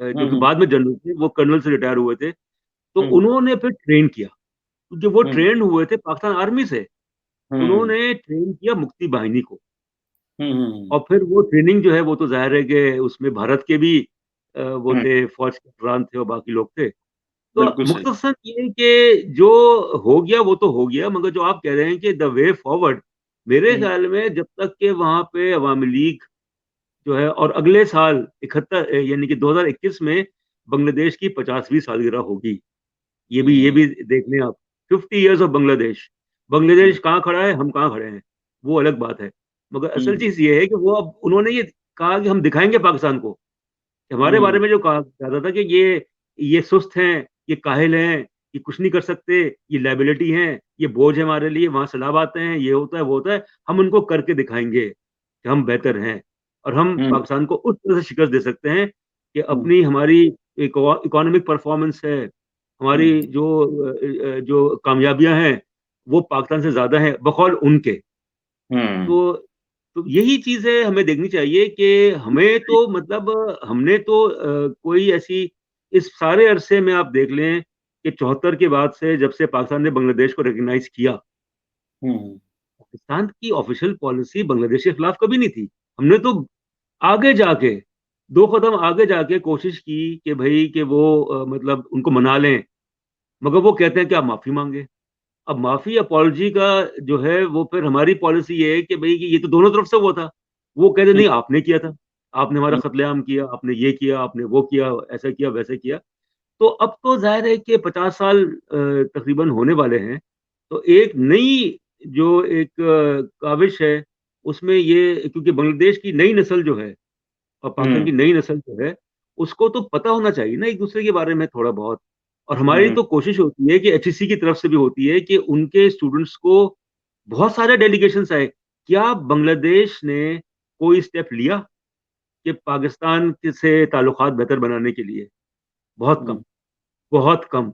जो कि हम्म बाद में जनरल थे, वो कर्नल से रिटायर हुए थे। तो हम्म उन्होंने फिर ट्रेन किया, क्योंकि वो हम्म ट्रेन हुए थे पाकिस्तान आर्मी से। हम्म उन्होंने ट्रेन किया मुक्ति बाहिनी को। हम्म और फिर वो ट्रेनिंग जो है वो तो जाहिर है कि उसमें भारत के भी वो हम्म, थे, फौज के अफसरान थे और बाकी लोग थे। तो बिल्कुल सही। मुख्तसर ये कि जो हो गया वो तो हो गया, मगर जो आप कह रहे हैं कि द वे फॉरवर्ड, मेरे हम्म ख्याल में जब तक कि वहां पे अवामी लीग जो है, और अगले साल 71 यानी कि 2021 में बांग्लादेश की 50वीं सालगिरह होगी। ये हम्म भी देख लें आप, 50 ईयर्स ऑफ बांग्लादेश। हम्म बांग्लादेश कहाँ खड़ा है, हम कहाँ खड़े हैं, वो अलग बात है। मगर असल हम्म चीज ये है कि वो अब उन्होंने ये कहा कि हम दिखाएंगे पाकिस्तान को, हमारे बारे हम्म में जो कहा जाता था कि ये सुस्त हैं, ये काहिल हैं, ये कुछ नहीं कर सकते, ये लाइबिलिटी हैं, ये बोझ है हमारे लिए, वहां सैलाब आते हैं, ये होता है वो होता है, हम उनको करके दिखाएंगे कि हम बेहतर हैं। और हम हम्म पाकिस्तान को उस तरह से शिकस्त दे सकते हैं कि हम्म अपनी हमारी इकोनॉमिक परफॉर्मेंस है, हमारी हम्म जो कामयाबियां हैं, वो पाकिस्तान से ज्यादा हैं बकौल उनके। हम्म तो तो यही चीजें हमें देखनी चाहिए कि हमें तो मतलब हमने तो कोई ऐसी, इस सारे अरसे में आप देख लें कि 74 के बाद से, जब से पाकिस्तान ने बांग्लादेश को रिकग्नाइज किया, हम्म पाकिस्तान की ऑफिशियल पॉलिसी बांग्लादेश के खिलाफ कभी नहीं थी। हमने तो आगे जाके, दो कदम आगे जाके कोशिश की कि भाई कि वो मतलब उनको मना लें, मगर वो कहते हैं कि आप माफी मांगे। अब माफी अपॉलजी का जो है वो फिर हमारी पॉलिसी ये है कि भाई कि ये तो दोनों तरफ से हुआ था। वो कहते नहीं, आपने किया था, आपने हमारा कत्लेआम किया, आपने ये किया, आपने वो किया, ऐसा किया वैसा किया। तो अब तो जाहिर है कि 50 साल तकरीबन होने वाले हैं। तो एक नई जो एक काविश है, उसमें ये, क्योंकि बांग्लादेश की नई नस्ल जो है और पाकिस्तान हम्म की नई नस्ल जो है, उसको तो पता होना चाहिए ना एक दूसरे के बारे में थोड़ा बहुत। और हमारी हम्म तो कोशिश होती है कि एचईसी की तरफ से भी होती है कि उनके स्टूडेंट्स को, बहुत सारे डेलीगेशंस आए, क्या बांग्लादेश ने कोई स्टेप लिया कि पाकिस्तान से ताल्लुकात बेहतर बनाने के लिए? बहुत कम, हम्म बहुत कम।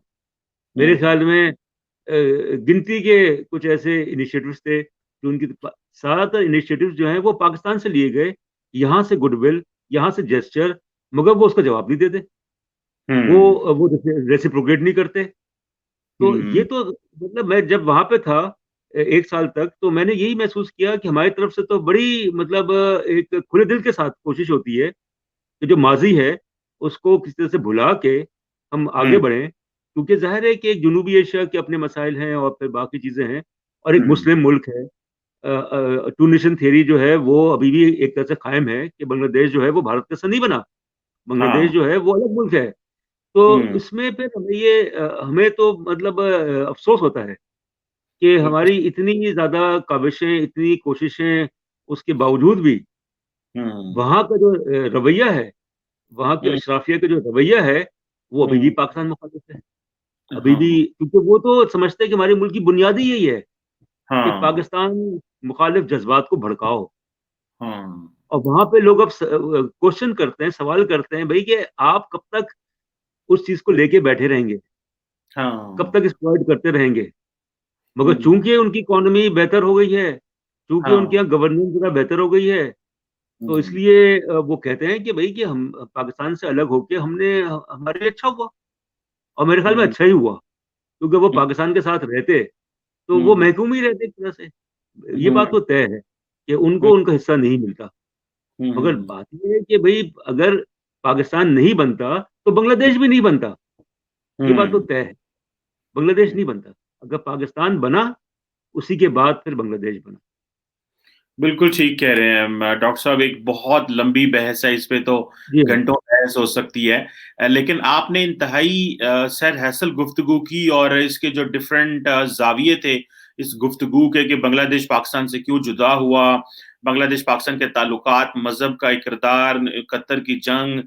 मेरे हम्म ख्याल में गिनती के कुछ ऐसे इनिशिएटिव्स थे जो उनकी, ज्यादातर इनिशिएटिव्स जो हैं वो पाकिस्तान से लिए गए, यहाँ से गुडविल, यहाँ से जेस्चर, मगर वो उसका जवाब नहीं देते, हम्म वो रेसिप्रोकेट नहीं करते। तो ये हम्म तो मतलब मैं जब वहां पे था 1 साल तक, तो मैंने यही महसूस किया कि हमारी तरफ से तो बड़ी मतलब एक खुले दिल के साथ कोशिश होती है कि जो माजी है उसको किसी तरह से भुला के हम आगे हम्म बढ़ें, क्योंकि जाहिर है कि एक जनूबी एशिया के अपने मसाइल हैं और फिर बाकी चीजें हैं, और एक हम्म मुस्लिम मुल्क है। टू नेशन थ्योरी जो है वो अभी भी एक तरह से कायम है कि बांग्लादेश जो है वो भारत का हिस्सा नहीं बना, बांग्लादेश हाँ जो है वो अलग मुल्क है। तो हम्म इसमें फिर हमें तो मतलब अफसोस होता है कि बिल्कुल। हमारी इतनी ज़्यादा काविशें, इतनी कोशिशें, उसके बावजूद भी हुँ, वहाँ का जो रवैया है, वहाँ के हुँ, अशराफिया का जो रवैया है, वो अभी भी हुँ, पाकिस्तान मुखालिफ है। अभी भी, हाँ, क्योंकि वो तो समझते हैं कि हमारे मुल्क की बुनियाद ही यही है कि हाँ, पाकिस्तान मुखालिफ जज़्बात को भड़काओ। हाँ, और वहाँ पे लोग अब क्वेश्चन करते हैं, सवाल करते हैं भई कि आप कब तक उस चीज़ को लेके बैठे रहेंगे? कब हाँ, तक एक्सप्लॉइट करते रहेंगे? मगर हुँ, चूँकि उनकी इकोनॉमी बेहतर हो गई है, चूँकि उनके हाँ, यहाँ गवर्नेंस ज़रा बेहतर हो गई है, तो हुँ, इसलिए वो कहते हैं कि भई कि हम पाकिस्तान से अलग होके हमारे लिए अच्छा हुआ। और मेरे ख़्याल में हुँ, अच्छा ही हुआ, क्योंकि वो हुँ, पाकिस्तान के साथ रहते, तो वो हुँ, महकूम ही रहते एक तरह से। ये बात हुँ, तो तय है कि हुँ, उनको उनका हिस्सा नहीं मिलता। मगर हुँ, बात ये है कि भई अगर पाकिस्तान नहीं बनता, तो बांग्लादेश भी नहीं बनता। ये बात तो हुँ, तय है, बांग्लादेश नहीं बनता। अगर पाकिस्तान बना, उसी के बाद फिर बांग्लादेश बना। बिल्कुल ठीक कह रहे हैं डॉक्टर साहब। एक बहुत लंबी बहस है, इस पे तो जी हाँ, घंटों बहस हो सकती है। लेकिन आपने इंतहाई सरहसल गुफ्तगू की, और इसके जो डिफरेंट ज़ाविये थे इस गुफ्तगू के, कि बांग्लादेश पाकिस्तान से क्यों जुदा हुआ, बांग्लादेश पाकिस्तान के ताल्लुकात, मज़हब का एक किरदार, कतर की जंग,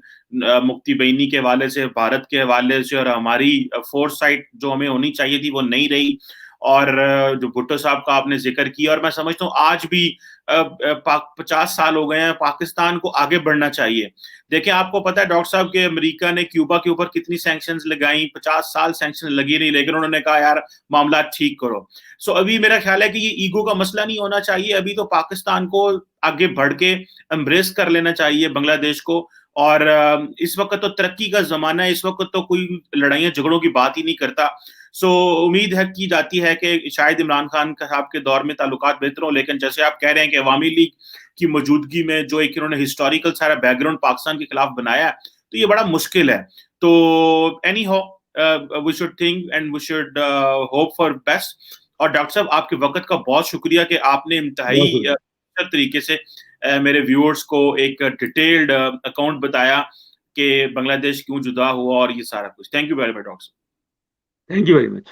मुक्ति बइनी के हवाले से, भारत के हवाले से, और हमारी फोरसाइट जो हमें होनी चाहिए थी वो नहीं रही। और जो भुट्टो साहब का आपने ज़िक्र किया, और मैं समझता हूँ आज भी 50 साल हो गए हैं, पाकिस्तान को आगे बढ़ना चाहिए। देखिए, आपको पता है डॉक्टर साहब कि अमेरिका ने क्यूबा के ऊपर कितनी सैंक्शंस लगाई, 50 साल सैंक्शन लगी नहीं, लेकिन उन्होंने कहा यार मामला ठीक करो। सो अभी मेरा ख्याल है कि ये ईगो का मसला नहीं होना चाहिए, अभी तो पाकिस्तान को आगे बढ़ के एम्ब्रेस कर लेना चाहिए बांग्लादेश को। और इस वक्त तो तरक्की का जमाना है, इस वक्त तो कोई लड़ाइयाँ झगड़ों की बात ही नहीं करता। सो उम्मीद है की जाती है कि शायद इमरान खान साहब के दौर में ताल्लुकात बेहतर हो, लेकिन जैसे आप कह रहे हैं कि अवामी लीग की मौजूदगी में जो एक इन्होंने हिस्टोरिकल सारा बैकग्राउंड पाकिस्तान के खिलाफ बनाया है, तो ये बड़ा मुश्किल है। तो anyhow we should think and we should hope for best. और डॉक्टर साहब, आपके वक्त का बहुत शुक्रिया कि आपने इंतहाई बहुत शुक्रिया। तरीके से मेरे व्यूअर्स को एक डिटेल्ड अकाउंट बताया कि बांग्लादेश क्यों जुदा हुआ और ये सारा कुछ। Thank you very much doctor. Thank you very much.